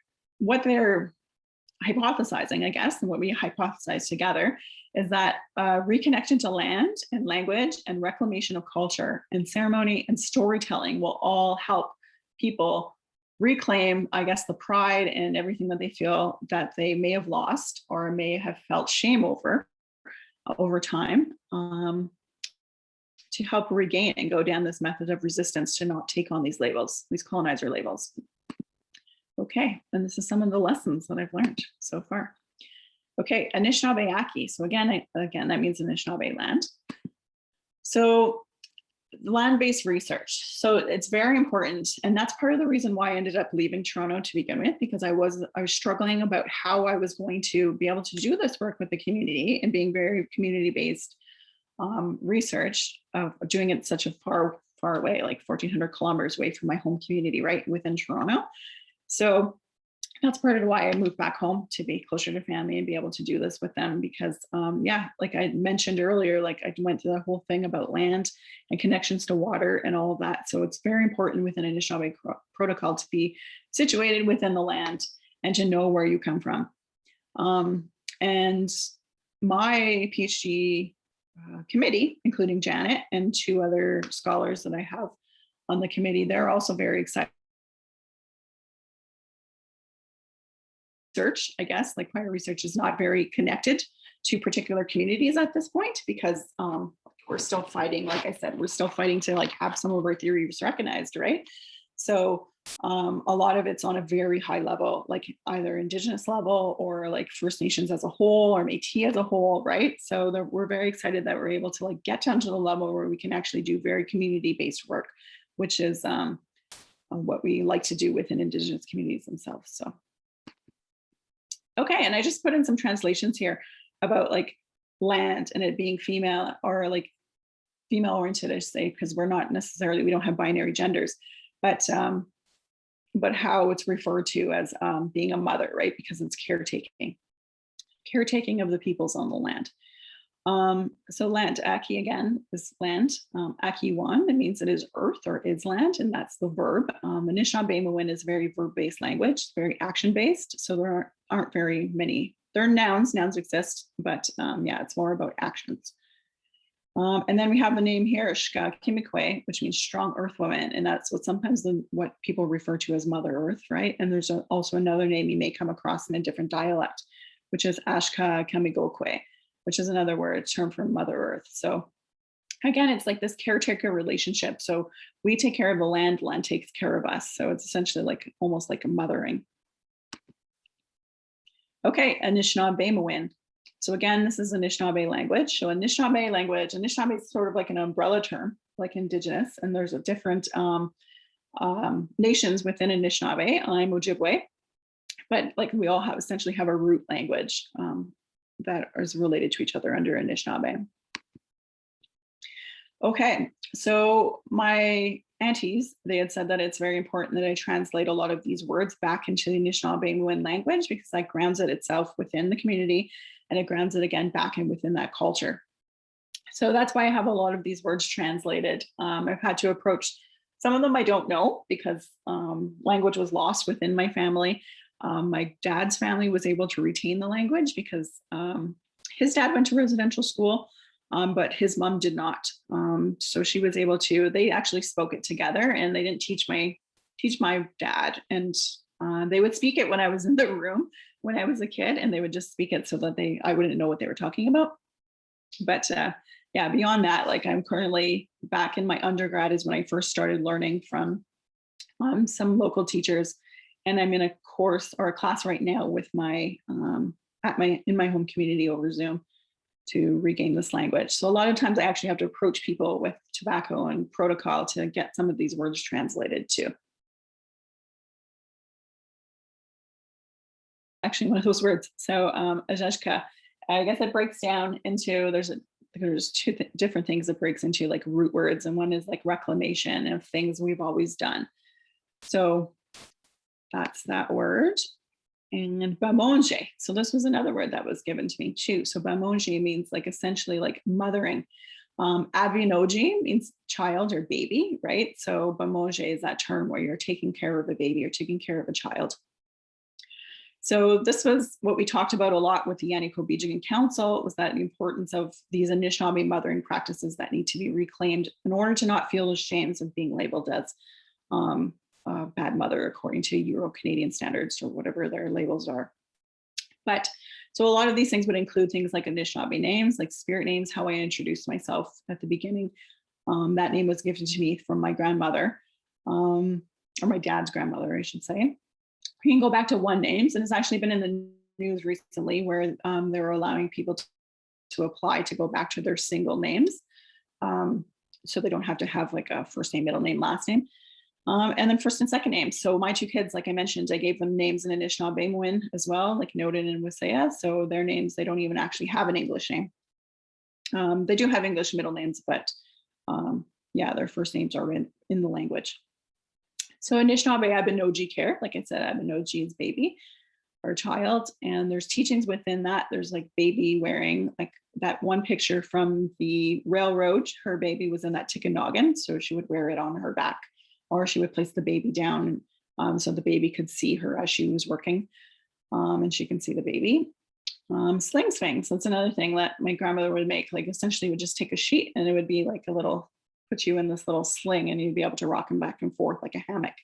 hypothesizing, I guess, and what we hypothesize together is that reconnection to land and language and reclamation of culture and ceremony and storytelling will all help people reclaim, I guess, the pride and everything that they feel that they may have lost or may have felt shame over time, to help regain and go down this method of resistance to not take on these labels, these colonizer labels. Okay, and this is some of the lessons that I've learned so far. Okay, Anishinaabekwe. So again, that means Anishinaabe land. So land-based research. So it's very important. And that's part of the reason why I ended up leaving Toronto to begin with, because I was struggling about how I was going to be able to do this work with the community and being very community-based research, doing it such a far away, like 1,400 kilometers away from my home community, right within Toronto. So that's part of why I moved back home, to be closer to family and be able to do this with them, because yeah, like I mentioned earlier, like I went through the whole thing about land and connections to water and all of that. So it's very important within Anishinaabe protocol to be situated within the land and to know where you come from. And my Ph.D. Committee, including Janet and 2 other scholars that I have on the committee, they're also very excited. Research, I guess, like prior research is not very connected to particular communities at this point, because we're still fighting, like I said, we're still fighting to like have some of our theories recognized, right? So a lot of it's on a very high level, like either Indigenous level or like First Nations as a whole or Métis as a whole, right? So we're very excited that we're able to like get down to the level where we can actually do very community-based work, which is what we like to do within Indigenous communities themselves. So. Okay, and I just put in some translations here about like land and it being female or like female oriented, I say, because we're not necessarily, we don't have binary genders, but how it's referred to as being a mother, right? Because it's caretaking of the peoples on the land. So land, Aki again, is land. Aki-wan, it means it is earth or is land, and that's the verb. Anishinaabemowin is very verb-based language, very action-based. So there aren't very many, there are nouns exist, but yeah, it's more about actions. And then we have a name here, Anishinaabekwe, which means strong earth woman. And that's what people refer to as Mother Earth, right? And there's also another name you may come across in a different dialect, which is Anishinaabekwe, which is another term for Mother Earth. So again, it's like this caretaker relationship. So we take care of the land takes care of us. So it's essentially like almost like a mothering. Okay, Anishinaabemowin. So again, this is Anishinaabe language. So Anishinaabe language, Anishinaabe is sort of like an umbrella term, like Indigenous, and there's a different nations within Anishinaabe. I'm Ojibwe, but like we all essentially have a root language that is related to each other under Anishinaabe. Okay, so my aunties, they had said that it's very important that I translate a lot of these words back into the Anishinaabemowin language, because that grounds it itself within the community and it grounds it again back in within that culture. So that's why I have a lot of these words translated. I've had to approach, some of them I don't know because language was lost within my family. My dad's family was able to retain the language because his dad went to residential school, but his mom did not. So she was able to, they actually spoke it together and they didn't teach my dad. And they would speak it when I was in the room when I was a kid, and they would just speak it so that I wouldn't know what they were talking about. But yeah, beyond that, like I'm currently back in my undergrad is when I first started learning from some local teachers. And I'm in a course or a class right now with in my home community over Zoom to regain this language. So a lot of times I actually have to approach people with tobacco and protocol to get some of these words translated too. actually one of those words. So Ajeshka, I guess it breaks down into, there's two different things it breaks into, like root words, and one is like reclamation of things we've always done. So that's that word. And bamonje. So this was another word that was given to me too. So bamonje means like essentially like mothering. Abinoji means child or baby, right? So bamonje is that term where you're taking care of a baby or taking care of a child. So this was what we talked about a lot with the Anishinaabekwe Council, was that the importance of these Anishinaabe mothering practices that need to be reclaimed in order to not feel ashamed of being labeled as a bad mother according to Euro-Canadian standards or whatever their labels are. But so a lot of these things would include things like Anishinaabe names, like spirit names, how I introduced myself at the beginning. That name was given to me from my grandmother, or my dad's grandmother, I should say. You can go back to one names, and it's actually been in the news recently where they were allowing people to apply to go back to their single names. So they don't have to have like a first name, middle name, last name. And then first and second names. So my two kids, like I mentioned, I gave them names in Anishinaabemowin as well, like Nodin and Waseya. So their names, they don't even actually have an English name. They do have English middle names, but yeah, their first names are in the language. So Anishinaabemowin care, like I said, Abinoji is baby or child. And there's teachings within that. There's like baby wearing, like that one picture from the railroad, her baby was in that Tikanogan. So she would wear it on her back, or she would place the baby down so the baby could see her as she was working, and she can see the baby. Sling swings, that's another thing that my grandmother would make, like essentially would just take a sheet and it would be like a little, put you in this little sling and you'd be able to rock them back and forth like a hammock.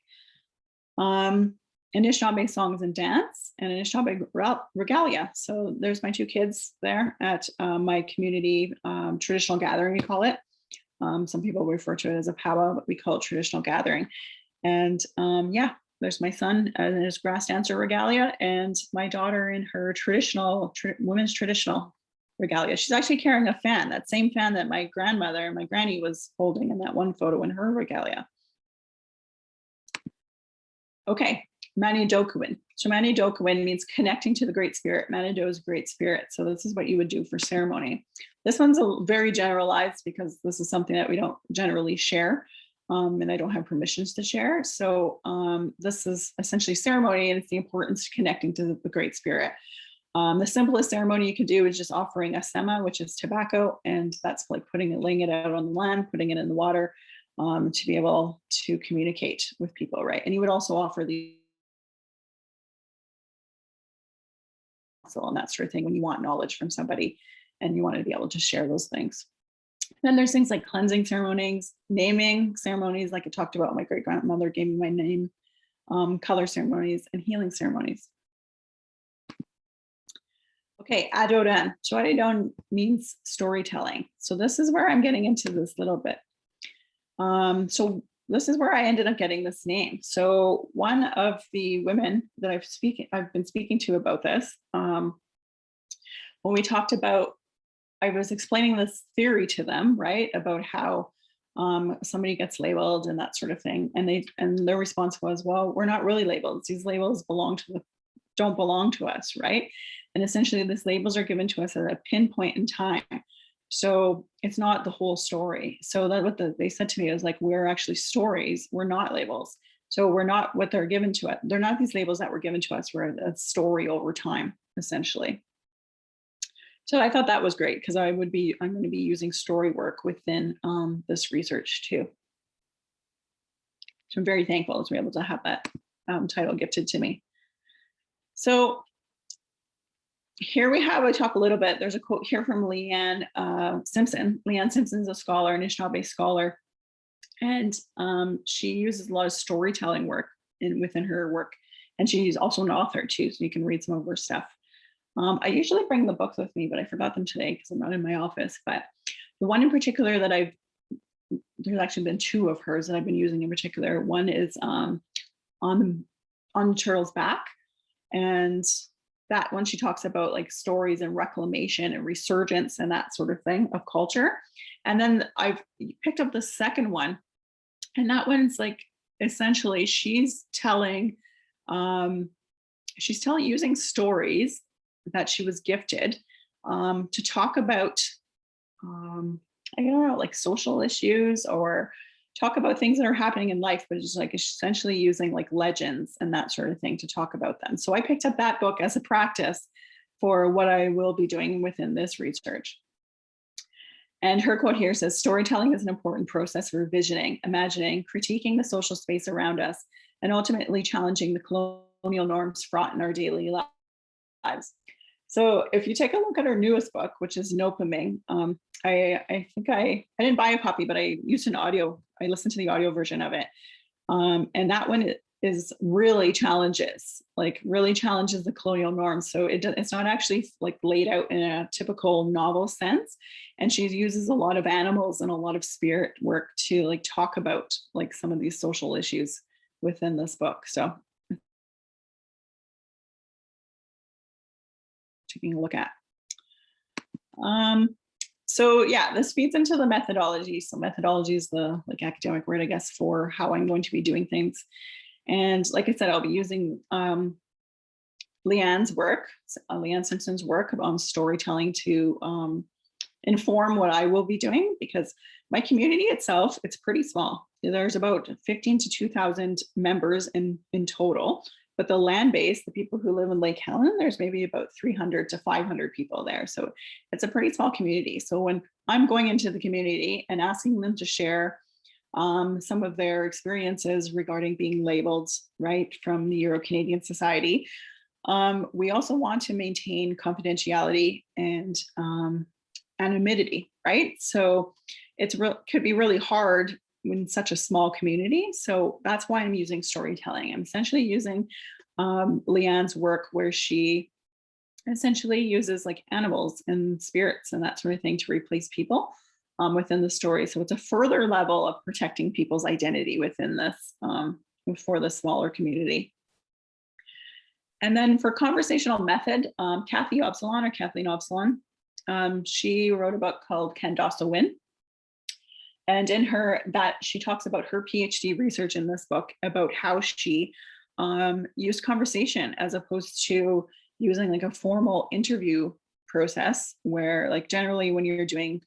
Anishinaabe songs and dance, and Anishinaabe regalia. So there's my two kids there at my community traditional gathering, we call it. Some people refer to it as a powwow, but we call it traditional gathering. And yeah, there's my son in his grass dancer regalia, and my daughter in her traditional women's traditional regalia. She's actually carrying a fan, that same fan that my grandmother and my granny was holding in that one photo in her regalia. Okay, MANIDOOKEWIN. So MANIDOOKEWIN means connecting to the Great Spirit. Manido is Great Spirit. So this is what you would do for ceremony. This one's very generalized because this is something that we don't generally share, and I don't have permissions to share. So this is essentially ceremony, and it's the importance of connecting to the Great Spirit. The simplest ceremony you could do is just offering asemaa, which is tobacco, and that's like laying it out on the land, putting it in the water, to be able to communicate with people, right? And you would also offer the and that sort of thing when you want knowledge from somebody and you want to be able to share those things. Then there's things like cleansing ceremonies, naming ceremonies, like I talked about, my great grandmother gave me my name, color ceremonies, and healing ceremonies. Okay, adodan. So adodan means storytelling. So this is where I'm getting into this little bit. So this is where I ended up getting this name. So one of the women that I've been speaking to about this, when we talked about, I was explaining this theory to them, right, about how somebody gets labeled and that sort of thing, and their response was, well, we're not really labeled. These labels don't belong to us, right? And essentially, these labels are given to us at a pinpoint in time. So it's not the whole story. So that what they said to me is like, we're actually stories. We're not labels. So we're not what they're given to us. They're not these labels that were given to us. We're a story over time, essentially. So I thought that was great because I'm going to be using story work within this research too. So I'm very thankful to be able to have that title gifted to me. So here we have, I talk a little bit, there's a quote here from Leanne Simpson. Leanne Simpson's a scholar, an Anishinaabe scholar, and she uses a lot of storytelling work within her work. And she's also an author too, so you can read some of her stuff. I usually bring the books with me, but I forgot them today because I'm not in my office. But the one in particular that there's actually been two of hers that I've been using in particular. One is on the turtle's back, and that one she talks about like stories and reclamation and resurgence and that sort of thing of culture. And then I've picked up the second one, and that one's like essentially she's telling she's using stories that she was gifted to talk about, I don't know, like social issues or talk about things that are happening in life, but just like essentially using like legends and that sort of thing to talk about them. So I picked up that book as a practice for what I will be doing within this research. And her quote here says, storytelling is an important process for revisioning, imagining, critiquing the social space around us, and ultimately challenging the colonial norms fraught in our daily lives. So if you take a look at her newest book, which is Nopaming, I think I didn't buy a copy, but I used an audio, I listened to the audio version of it. And that one is really challenges the colonial norms. So it's not actually like laid out in a typical novel sense. And she uses a lot of animals and a lot of spirit work to like talk about like some of these social issues within this book. So taking a look at. So yeah, this feeds into the methodology. So methodology is the like academic word, I guess, for how I'm going to be doing things. And like I said, I'll be using Leanne Simpson's work on storytelling to inform what I will be doing, because my community itself, it's pretty small. There's about 15 to 2,000 members in total. But the land base, the people who live in Lake Helen, there's maybe about 300 to 500 people there. So it's a pretty small community. So when I'm going into the community and asking them to share some of their experiences regarding being labeled, right, from the Euro-Canadian Society, we also want to maintain confidentiality and anonymity, right? So could be really hard in such a small community. So that's why I'm using storytelling. I'm essentially using Leanne's work where she essentially uses like animals and spirits and that sort of thing to replace people within the story. So it's a further level of protecting people's identity within this for the smaller community. And then for conversational method, Kathleen Obsalon, she wrote a book called Candassawin. And in she talks about her PhD research in this book about how she used conversation as opposed to using like a formal interview process where like generally when you're doing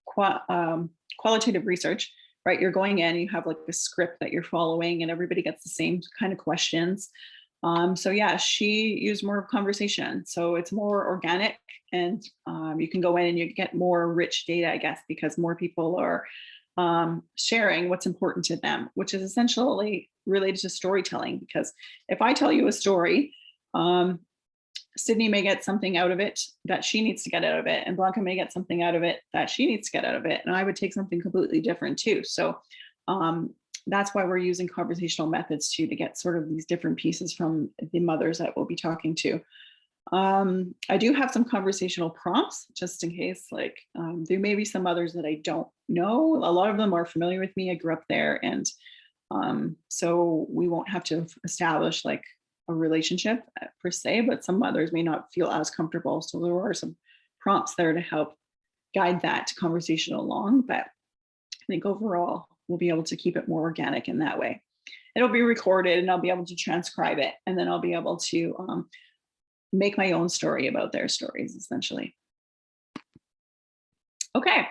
qualitative research, right, you're going in, you have like a script that you're following and everybody gets the same kind of questions. So yeah, she used more of conversation. So it's more organic and you can go in and you get more rich data, I guess, because more people are sharing what's important to them, which is essentially related to storytelling. Because if I tell you a story, Sydney may get something out of it that she needs to get out of it, and Blanca may get something out of it that she needs to get out of it, and I would take something completely different too. So that's why we're using conversational methods too, to get sort of these different pieces from the mothers that we'll be talking to. I do have some conversational prompts just in case, like there may be some mothers that I don't know. A lot of them are familiar with me. I grew up there, and so we won't have to establish like a relationship per se, but some mothers may not feel as comfortable. So there are some prompts there to help guide that conversation along. But I think overall, we'll be able to keep it more organic in that way. It'll be recorded and I'll be able to transcribe it. And then I'll be able to make my own story about their stories, essentially. Okay,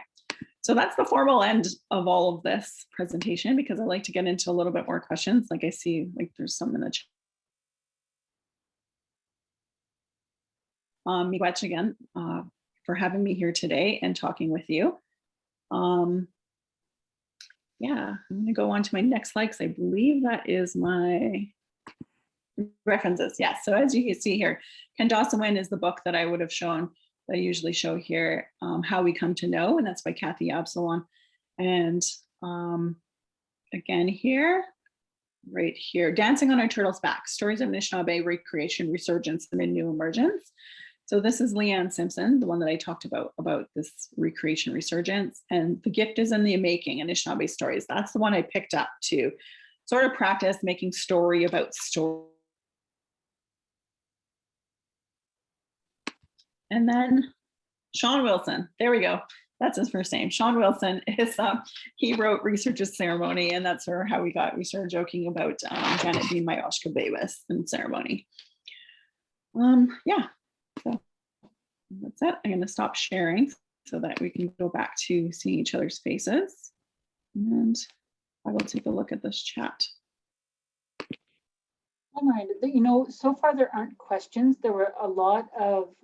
so that's the formal end of all of this presentation, because I like to get into a little bit more questions. Like I see, like there's some in the chat. Miigwech again for having me here today and talking with you. Yeah, I'm gonna go on to my next slide because I believe that is my references. Yeah, so as you can see here, Candassawin is the book that I would have shown, that I usually show here, How We Come to Know, and that's by Kathleen Obsalon. And again here, right here, Dancing on Our Turtle's Back, Stories of Anishinaabe Recreation, Resurgence, and a New Emergence. So this is Leanne Simpson, the one that I talked about this recreation resurgence, and The Gift is in the Making, Anishinaabe Stories. That's the one I picked up to sort of practice making story about story. And then Sean Wilson, there we go. That's his first name. Sean Wilson is, he wrote Research is Ceremony, and that's how we started joking about Janet being my Oshkobewas in ceremony. Yeah, so that's it. I'm going to stop sharing so that we can go back to seeing each other's faces. And I will take a look at this chat. You know, so far there aren't questions. There were a lot of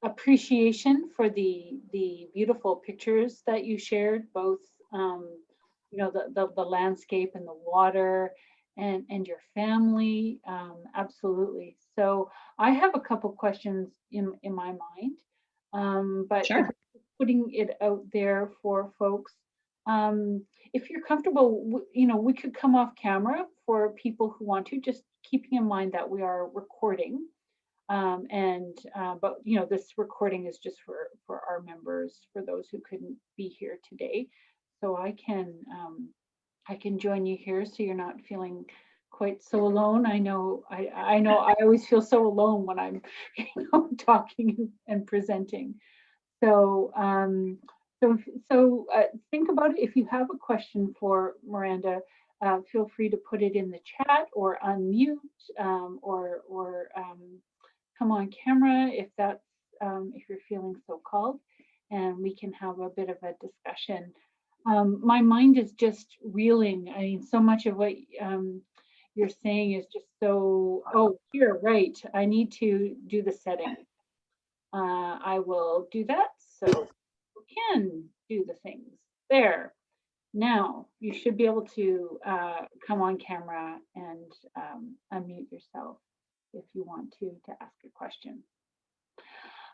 appreciation for the beautiful pictures that you shared, both you know, the landscape and the water and your family. Absolutely. So I have a couple questions in my mind, but Sure. putting it out there for folks. If you're comfortable, you know, we could come off camera for people who want to, just keeping in mind that we are recording. But you know, this recording is just for our members, for those who couldn't be here today. So I can join you here, so you're not feeling quite so alone. I know I always feel so alone when I'm, you know, talking and presenting. So think about it. If you have a question for Miranda, feel free to put it in the chat or unmute, or come on camera if that's if you're feeling so called, and we can have a bit of a discussion. My mind is just reeling. I mean, so much of what you're saying is just so, oh, here, right. I need to do the setting. I will do that so you can do the things. There. Now you should be able to come on camera and unmute yourself if you want to ask a question.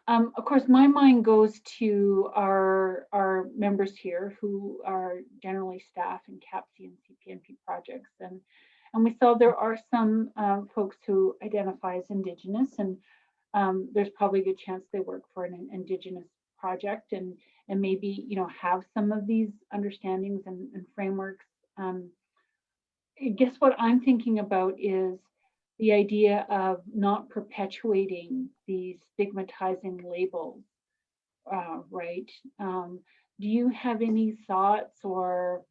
Of course, my mind goes to our members here who are generally staff in CAPC and CPNP projects, and we saw there are some folks who identify as Indigenous, and there's probably a good chance they work for an Indigenous project, and maybe, you know, have some of these understandings and frameworks. I guess what I'm thinking about is the idea of not perpetuating these stigmatizing labels, right? Do you have any thoughts or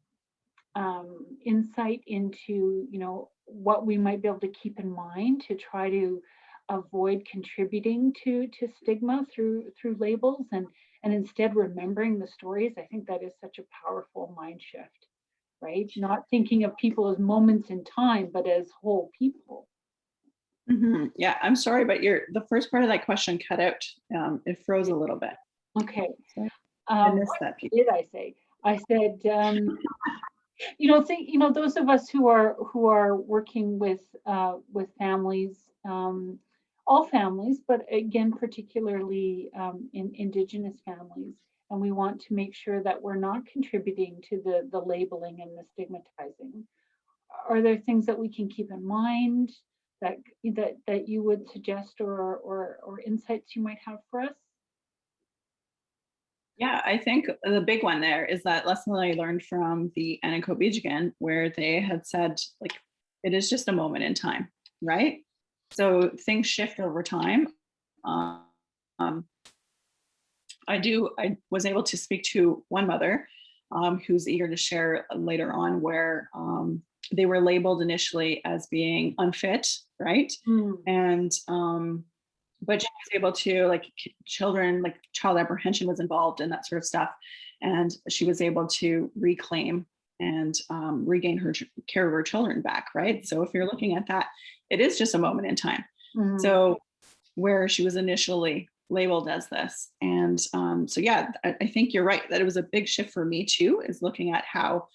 insight into, you know, what we might be able to keep in mind to try to avoid contributing to stigma through labels, and instead remembering the stories? I think that is such a powerful mind shift, right? Not thinking of people as moments in time, but as whole people. Mm-hmm. Yeah, I'm sorry, but the first part of that question cut out. It froze a little bit. Okay. So I missed that piece. What did I say? I said, you know, those of us who are working with families, all families, but again, particularly in Indigenous families, and we want to make sure that we're not contributing to the labeling and the stigmatizing. Are there things that we can keep in mind that you would suggest, or insights you might have for us? Yeah, I think the big one there is that lesson that I learned from the Anishinaabekwe, where they had said, like, it is just a moment in time, right? So things shift over time. I was able to speak to one mother who's eager to share later on, where they were labeled initially as being unfit, right? And but she was able to, like, children, like child apprehension was involved and that sort of stuff, and she was able to reclaim and regain her care of her children back, right? So if you're looking at that, it is just a moment in time. So where she was initially labeled as this, and so yeah, I think you're right that it was a big shift for me too, is looking at how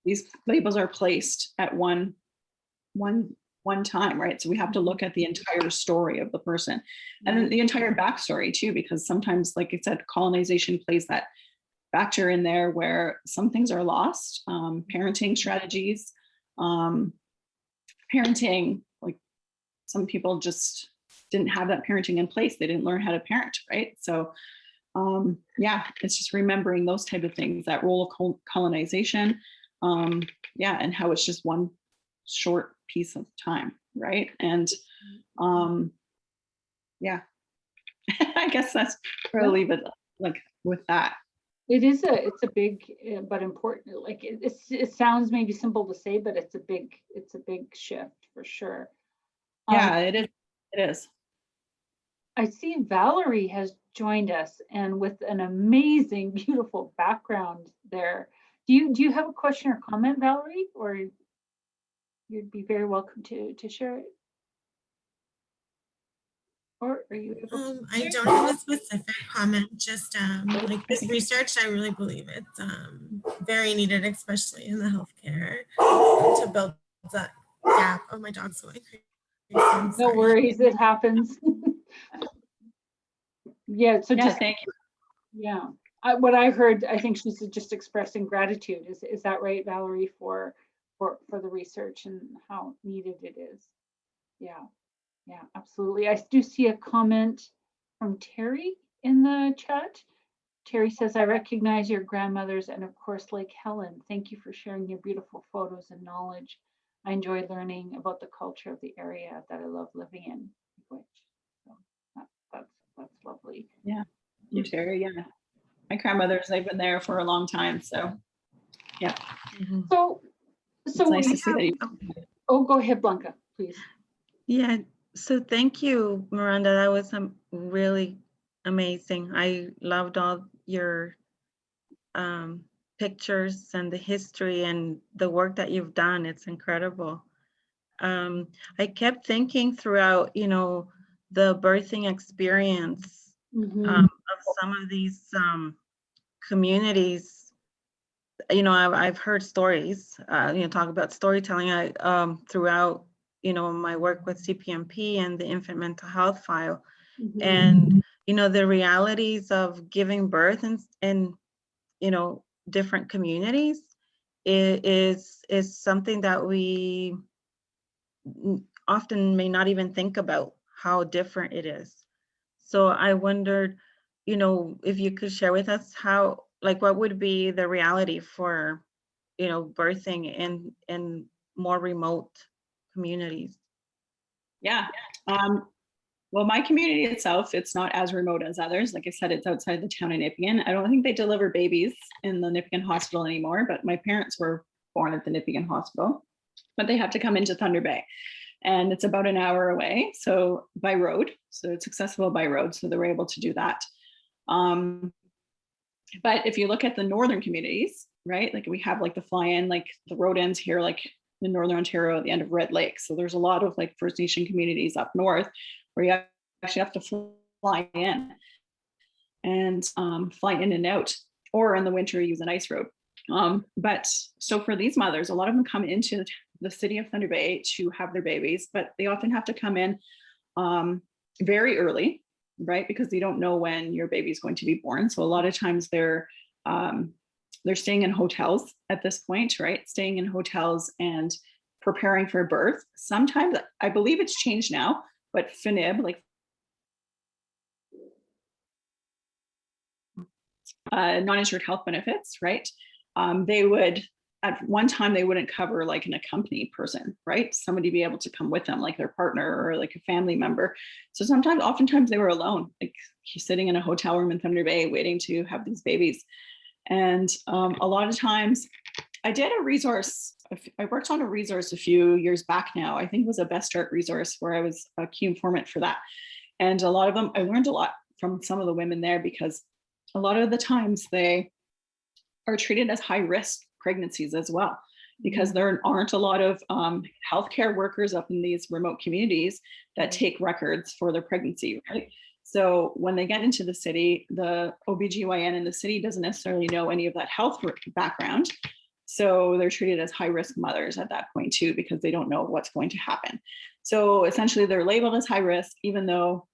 these labels are placed at one time, right? So we have to look at the entire story of the person, and then the entire backstory too, because sometimes, like I said, colonization plays that factor in there where some things are lost. Parenting strategies, parenting, like some people just didn't have that parenting in place. They didn't learn how to parent, right? So yeah, it's just remembering those type of things, that role of colonization, yeah, and how it's just one short piece of time, right? And yeah, I guess that's where I'll leave it like with that. It's a big but important, like it sounds maybe simple to say, but it's a big shift for sure. Yeah, it is. I see Valerie has joined us, and with an amazing, beautiful background there. Do you have a question or comment, Valerie, or you'd be very welcome to share it? Or are you able to? I don't have a specific comment, just like this research, I really believe it's very needed, especially in the healthcare, to build that gap. Oh, my dog's going crazy. No worries, it happens. Yeah, so just thank you. Yeah, what I heard, I think she's just expressing gratitude. Is that right, Valerie, for the research and how needed it is? Yeah, yeah, absolutely. I do see a comment from Terry in the chat. Terry says, I recognize your grandmothers and of course Lake Helen. Thank you for sharing your beautiful photos and knowledge. I enjoy learning about the culture of the area that I love living in. So that's lovely. Yeah, you, Terry. Yeah, my grandmothers, they've been there for a long time. So, yeah. So it's nice to see that you. Oh, go ahead, Blanca, please. Yeah, so thank you, Miranda. That was really amazing. I loved all your pictures and the history and the work that you've done. It's incredible. I kept thinking throughout, the birthing experience of some of these communities. I've heard stories, talk about storytelling throughout, my work with CPMP and the infant mental health file. And, the realities of giving birth in different communities is something that we often may not even think about how different it is. So I wondered, if you could share with us what would be the reality for, birthing in more remote communities? Yeah. Well, my community itself, it's not as remote as others. Like I said, it's outside the town of Nipigon. I don't think they deliver babies in the Nipigon hospital anymore, but my parents were born at the Nipigon hospital, but they have to come into Thunder Bay. And it's about an hour away, so by road. So it's accessible by road, so they were able to do that. But if you look at the northern communities, right, like we have like the fly-in, like the road ends here, like in Northern Ontario at the end of Red Lake. So there's a lot of like First Nation communities up north where you actually have to fly in and fly in and out, or in the winter use an ice road. But so for these mothers, a lot of them come into the city of Thunder Bay to have their babies, but they often have to come in very early, right? Because they don't know when your baby is going to be born. So a lot of times they're staying in hotels at this point, right? Staying in hotels and preparing for birth. Sometimes, I believe it's changed now, but FNIB, like non-insured health benefits, right? They would, at one time, they wouldn't cover like an accompanied person, right? Somebody be able to come with them, like their partner or like a family member. So oftentimes they were alone, like sitting in a hotel room in Thunder Bay waiting to have these babies. And a lot of times I did a resource, I worked on a resource a few years back now. I think it was a Best Start resource where I was a key informant for that. And a lot of them, I learned a lot from some of the women there, because a lot of the times they are treated as high risk pregnancies as well, because there aren't a lot of healthcare workers up in these remote communities that take records for their pregnancy, right? So when they get into the city, the OBGYN in the city doesn't necessarily know any of that health background. So they're treated as high risk mothers at that point too, because they don't know what's going to happen. So essentially they're labeled as high risk, even though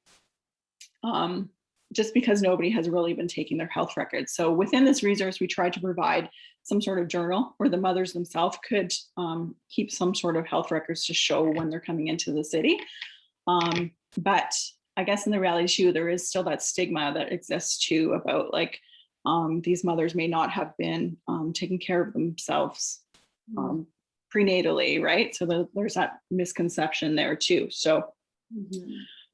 just because nobody has really been taking their health records. So within this resource, we tried to provide some sort of journal where the mothers themselves could keep some sort of health records to show when they're coming into the city. But I guess in the reality too, there is still that stigma that exists too about like these mothers may not have been taking care of themselves prenatally, right? So there's that misconception there too. So,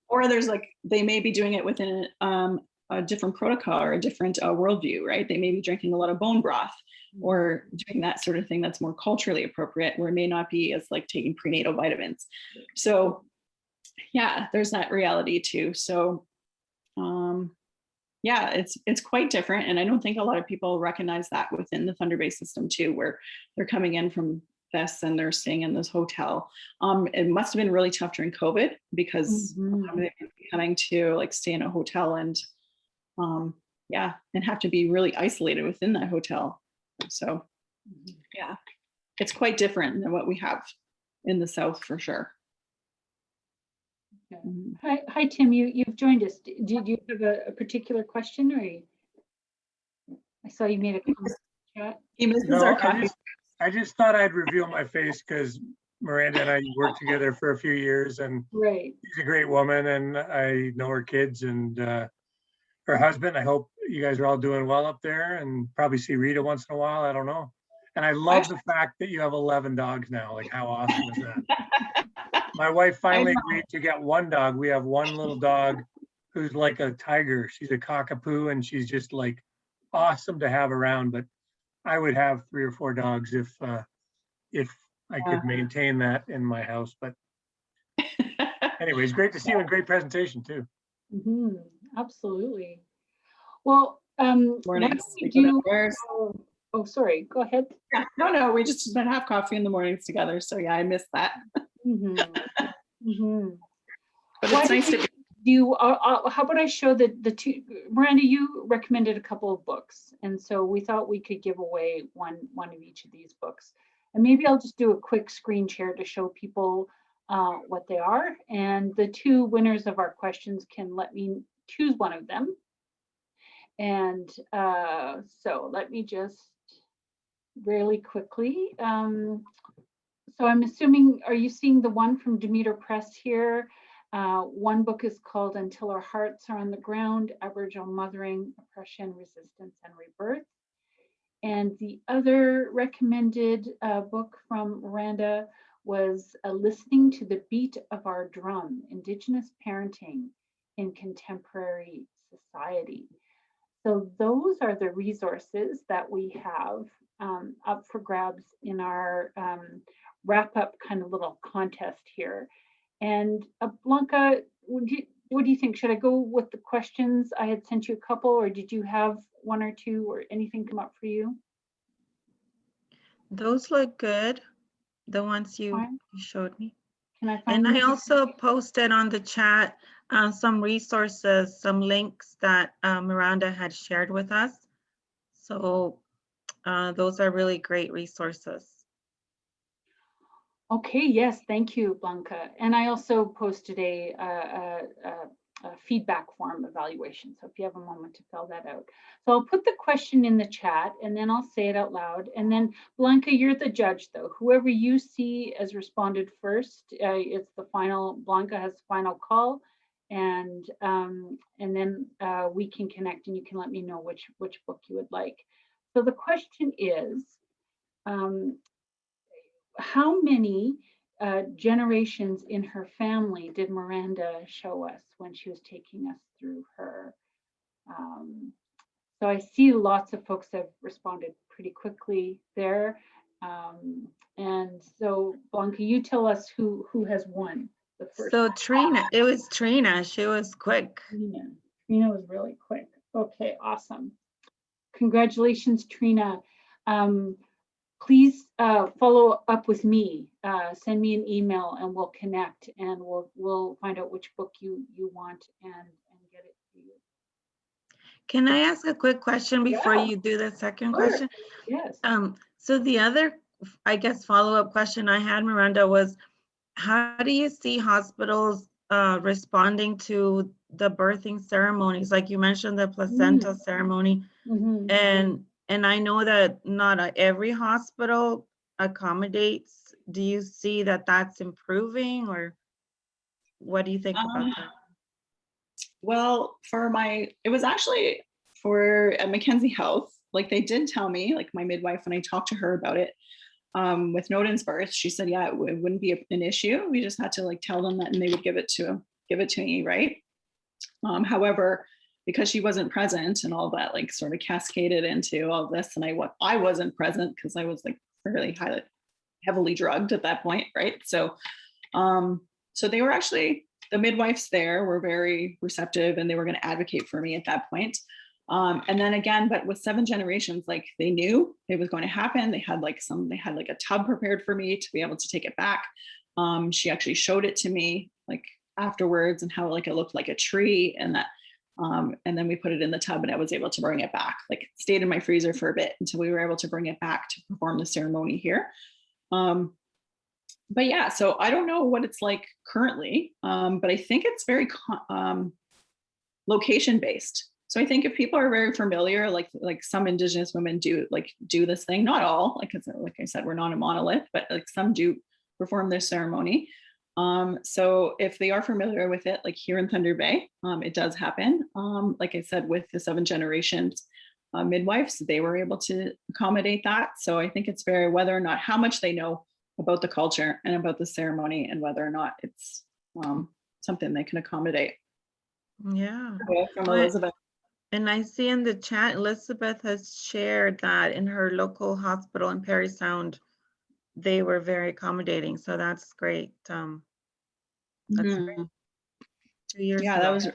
or there's like, they may be doing it within a a different protocol or a different worldview, right? They may be drinking a lot of bone broth or doing that sort of thing that's more culturally appropriate, where it may not be as like taking prenatal vitamins. So yeah, there's that reality too. So yeah, it's quite different. And I don't think a lot of people recognize that within the Thunder-based system too, where they're coming in from this and they're staying in this hotel. It must have been really tough during COVID because they've been having to like stay in a hotel and yeah, and have to be really isolated within that hotel. So yeah, it's quite different than what we have in the South for sure. Hi, Tim, you've joined us. Did you have a particular question, or I saw you made a comment in the chat. He misses No, our coffee. I just thought I'd reveal my face because Miranda and I worked together for a few years, and Right. she's a great woman, and I know her kids and her husband. I hope you guys are all doing well up there, and probably see Rita once in a while. I don't know. And I love the fact that you have 11 dogs now. Like, how awesome is that? My wife finally agreed to get one dog. We have one little dog who's like a tiger. She's a cockapoo, and she's just like awesome to have around. But I would have 3 or 4 dogs if I could maintain that in my house. But anyways, great to see you, and great presentation too. Absolutely. Well, Mornings. oh, sorry, go ahead. Yeah, no, we just have coffee in the mornings together. So yeah, I miss that. But it's nice to you. How about I show the two? Miranda, you recommended a couple of books, and so we thought we could give away one of each of these books. And maybe I'll just do a quick screen share to show people what they are. And the 2 winners of our questions can let me choose one of them. And so let me just really quickly. So I'm assuming, are you seeing the one from Demeter Press here? One book is called Until Our Hearts Are on the Ground, Aboriginal Mothering, Oppression, Resistance, and Rebirth. And the other recommended book from Miranda was Listening to the Beat of Our Drum, Indigenous Parenting in Contemporary Society. So those are the resources that we have up for grabs in our wrap up kind of little contest here. And Blanca, what do you think? Should I go with the questions? I had sent you a couple, or did you have 1 or 2 or anything come up for you? Those look good, the ones you showed me. Can I find And I them? also posted on the chat some resources, some links that Miranda had shared with us. So those are really great resources. Okay, yes, thank you, Blanca. And I also posted a feedback form evaluation. So if you have a moment to fill that out. So I'll put the question in the chat and then I'll say it out loud. And then Blanca, you're the judge though. Whoever you see as responded first, it's the final, Blanca has the final call. And then we can connect and you can let me know which book you would like. So the question is, how many generations in her family did Miranda show us when she was taking us through her? So I see lots of folks have responded pretty quickly there. And so Blanca, you tell us who has won the first. So Trina, it was Trina, she was quick. Trina was really quick. Okay, awesome. Congratulations, Trina. Please follow up with me. Send me an email and we'll connect and we'll find out which book you want and get it to you. Can I ask a quick question before you do the second question? Yes. So the other, I guess, follow-up question I had, Miranda, was how do you see hospitals responding to the birthing ceremonies? Like you mentioned the placenta ceremony, and I know that not every hospital accommodates. Do you see that that's improving, or what do you think about that? Well, it was actually for Mackenzie Health. Like they did tell me, like my midwife, when I talked to her about it, with Nodin's birth, she said, yeah, it wouldn't be an issue. We just had to like tell them that and they would give it to me, right? However, because she wasn't present and all that like sort of cascaded into all this. And I wasn't present because I was like fairly heavily drugged at that point, right? So so they were actually, the midwives there were very receptive and they were going to advocate for me at that point. And then again, but with 7 generations, like they knew it was going to happen. They had like a tub prepared for me to be able to take it back. She actually showed it to me like afterwards and how like it looked like a tree and that, and then we put it in the tub and I was able to bring it back, like it stayed in my freezer for a bit until we were able to bring it back to perform the ceremony here. But yeah, so I don't know what it's like currently, but I think it's very location based. So I think if people are very familiar, like some Indigenous women do this thing, not all, like I said, we're not a monolith, but like some do perform this ceremony. So if they are familiar with it, like here in Thunder Bay, it does happen. Like I said, with the 7 generations midwives, they were able to accommodate that. So I think it's very whether or not how much they know about the culture and about the ceremony and whether or not it's something they can accommodate. Yeah. From Elizabeth. And I see in the chat, Elizabeth has shared that in her local hospital in Parry Sound, they were very accommodating. So that's great. That's great. 2 years Yeah, ago. that was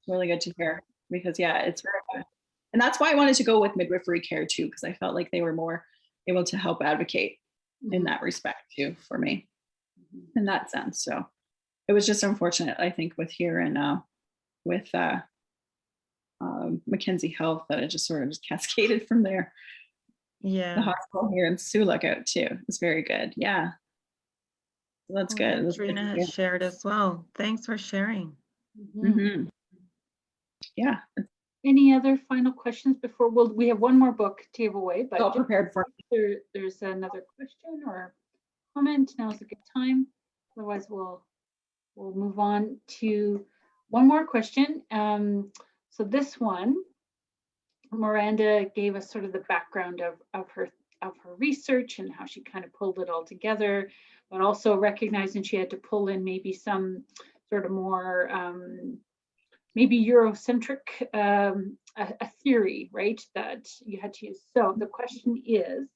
really good to hear because it's very good. And that's why I wanted to go with midwifery care too, because I felt like they were more able to help advocate in that respect too for me in that sense. So it was just unfortunate, I think, with here and with Mackenzie Health that it just sort of just cascaded from there. Yeah. The hospital here in Sioux Lookout too. It's very good. Yeah. So that's good. That's Trina good. has shared as well. Thanks for sharing. Yeah. Any other final questions before we have one more book to give away, but All prepared for there's another question or comment. Now's a good time. Otherwise, we'll move on to one more question. So this one, Miranda gave us sort of the background of her research and how she kind of pulled it all together, but also recognizing she had to pull in maybe some sort of more maybe Eurocentric a theory, right, that you had to use. So the question is,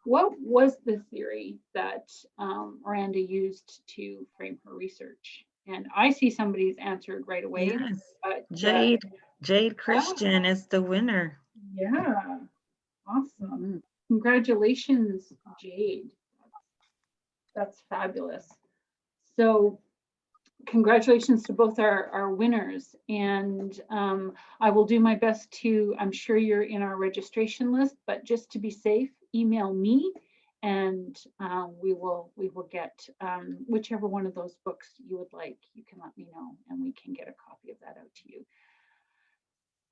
what was the theory that Miranda used to frame her research? And I see somebody's answered right away. Yes. But, Jade Christian is the winner. Yeah, awesome. Congratulations, Jade. That's fabulous. So congratulations to both our winners. And I will do my best to, I'm sure you're in our registration list, but just to be safe, email me and we will get whichever one of those books you would like, you can let me know and we can get a copy of that out to you.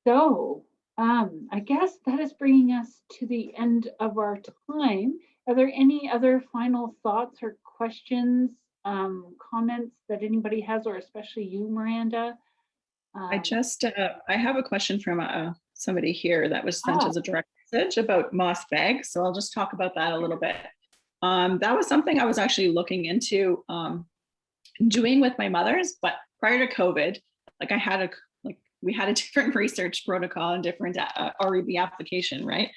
So I guess that is bringing us to the end of our time. Are there any other final thoughts or questions, comments that anybody has, or especially you, Miranda? I have a question from somebody here that was sent as a direct message about moss bags. So I'll just talk about that a little bit. That was something I was actually looking into doing with my mothers, but prior to COVID, like we had a different research protocol and different REB application, right?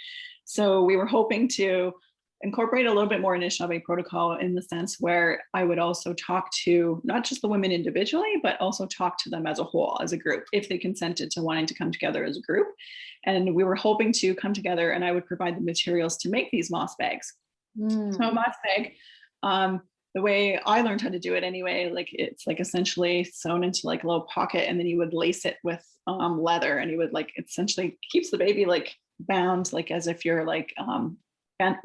So we were hoping to incorporate a little bit more Anishinaabe protocol in the sense where I would also talk to not just the women individually, but also talk to them as a whole, as a group, if they consented to wanting to come together as a group. And we were hoping to come together and I would provide the materials to make these moss bags. So a moss bag, the way I learned how to do it anyway, like it's like essentially sewn into like a little pocket and then you would lace it with leather and you would like essentially keeps the baby like bound, like as if you're like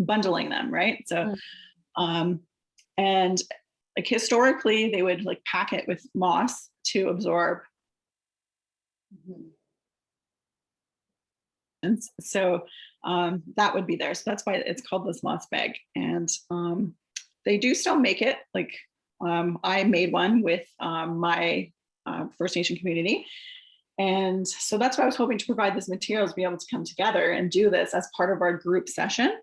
bundling them, right? So and like historically they would like pack it with moss to absorb. And so that would be there. So that's why it's called this moss bag. And they do still make it. Like I made one with my First Nation community. And so that's why I was hoping to provide this materials, be able to come together and do this as part of our group session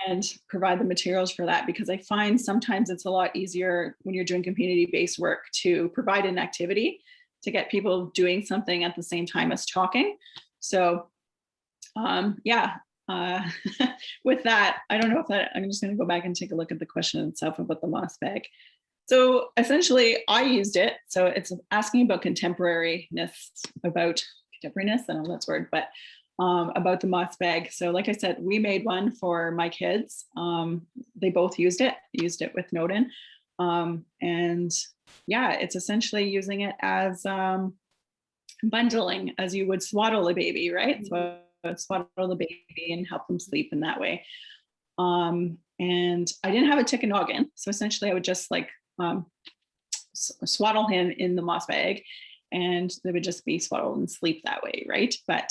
and provide the materials for that, because I find sometimes it's a lot easier when you're doing community-based work to provide an activity to get people doing something at the same time as talking. So yeah, with that, I don't know if that, I'm just going to go back and take a look at the question itself about the moss bag. So essentially I used it. So it's asking about contemporariness, I don't know if that's a word, but about the moss bag. So like I said, we made one for my kids. They both used it with Nodin. And yeah, it's essentially using it as bundling, as you would swaddle a baby, right? So swaddle the baby and help them sleep in that way. And I didn't have a Tikanagan. So essentially I would just like swaddle him in the moss bag, and they would just be swaddled and sleep that way, right? But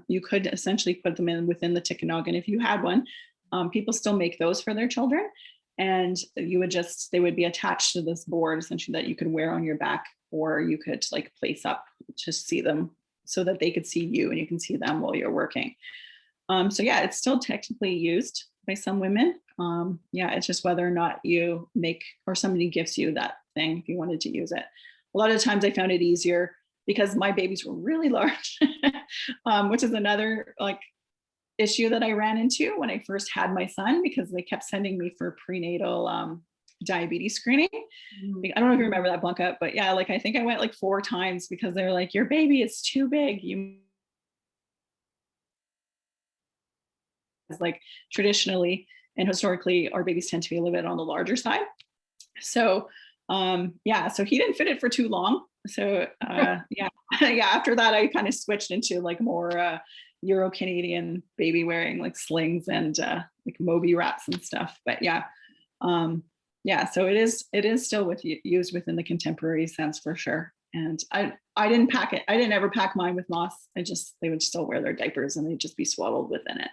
you could essentially put them in within the Tikanagan if you had one. People still make those for their children, and they would be attached to this board essentially that you could wear on your back, or you could like place up to see them so that they could see you and you can see them while you're working. So yeah, it's still technically used by some women. Yeah, it's just whether or not you make, or somebody gives you that thing if you wanted to use it. A lot of times I found it easier because my babies were really large, which is another like issue that I ran into when I first had my son, because they kept sending me for prenatal diabetes screening. I don't know if you remember that, Blanca, but yeah, like I think I went like 4 times because they're like, your baby is too big. Like traditionally and historically, our babies tend to be a little bit on the larger side. So yeah, so he didn't fit it for too long. So yeah, after that, I kind of switched into like more Euro-Canadian baby wearing like slings and like Moby wraps and stuff. But yeah, yeah, so it is still used within the contemporary sense for sure. And I didn't pack it. I didn't ever pack mine with moss. They would still wear their diapers and they'd just be swaddled within it.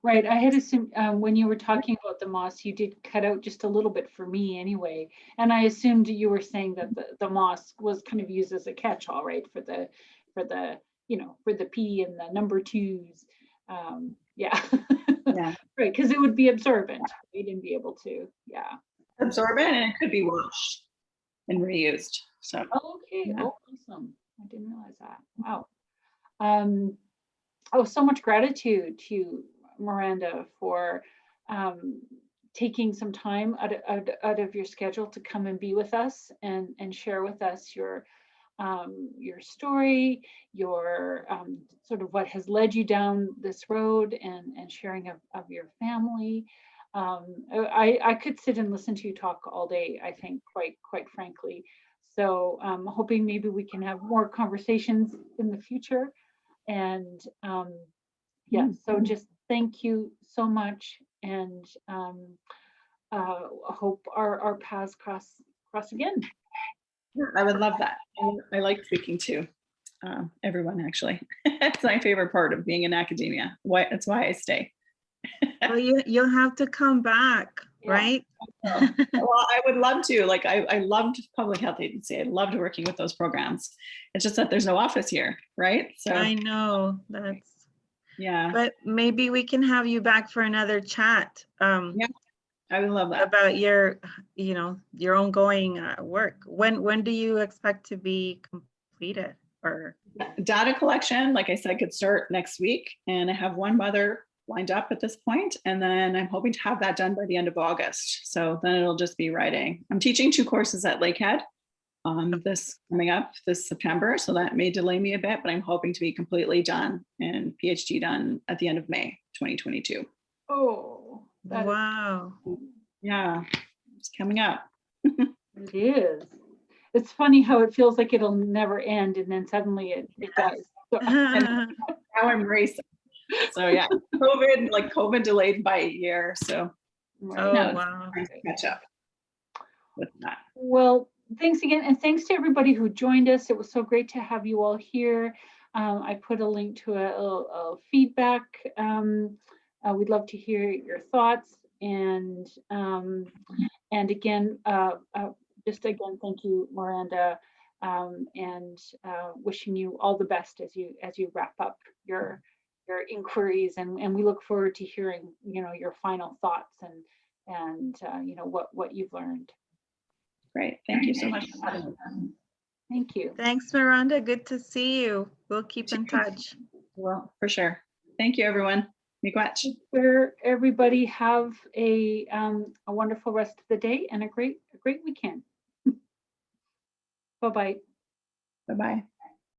Right. I had assumed when you were talking about the moss, you did cut out just a little bit for me anyway. And I assumed you were saying that the moss was kind of used as a catch-all, right? For the P and the number 2s. Yeah. Yeah. Right. Because it would be absorbent. We didn't be able to. Yeah. Absorbent, and it could be washed and reused. So. Okay. Yeah. Oh, awesome. I didn't realize that. Wow. Oh, so much gratitude to Miranda for taking some time out of your schedule to come and be with us and share with us your story, your sort of what has led you down this road, and sharing of your family. I could sit and listen to you talk all day, I think, quite frankly. So I'm hoping maybe we can have more conversations in the future. And yeah, so just thank you so much, and hope our paths cross again. I would love that. I like speaking to everyone, actually. It's my favorite part of being in academia. That's why I stay. Well, you'll have to come back, yeah. Right? Well, I would love to. Like I loved public health agency. I loved working with those programs. It's just that there's no office here, right? So I know that's. Yeah. But maybe we can have you back for another chat. Yeah, I would love that. About your ongoing work. When do you expect to be completed? Or data collection, like I said, could start next week, and I have one mother lined up at this point, and then I'm hoping to have that done by the end of August. So then it'll just be writing. I'm teaching 2 courses at Lakehead. This coming up this September, so that may delay me a bit, but I'm hoping to be completely done and PhD done at the end of May 2022. Oh, wow. Yeah, it's coming up. It is. It's funny how it feels like it'll never end, and then suddenly it does. So, now I'm racing. So yeah, COVID delayed by a year. So wow. Catch up with that. Well, thanks again, and thanks to everybody who joined us. It was so great to have you all here. I put a link to a feedback. We'd love to hear your thoughts, and again, just again, thank you, Miranda, and wishing you all the best as you wrap up your inquiries, and we look forward to hearing your final thoughts and what you've learned. Great. Thank you so much for having me. Thank you. Thanks, Miranda. Good to see you. We'll keep in touch. Well, for sure. Thank you, everyone. Miigwech. Where everybody have a wonderful rest of the day and a great weekend. Bye-bye. Bye-bye.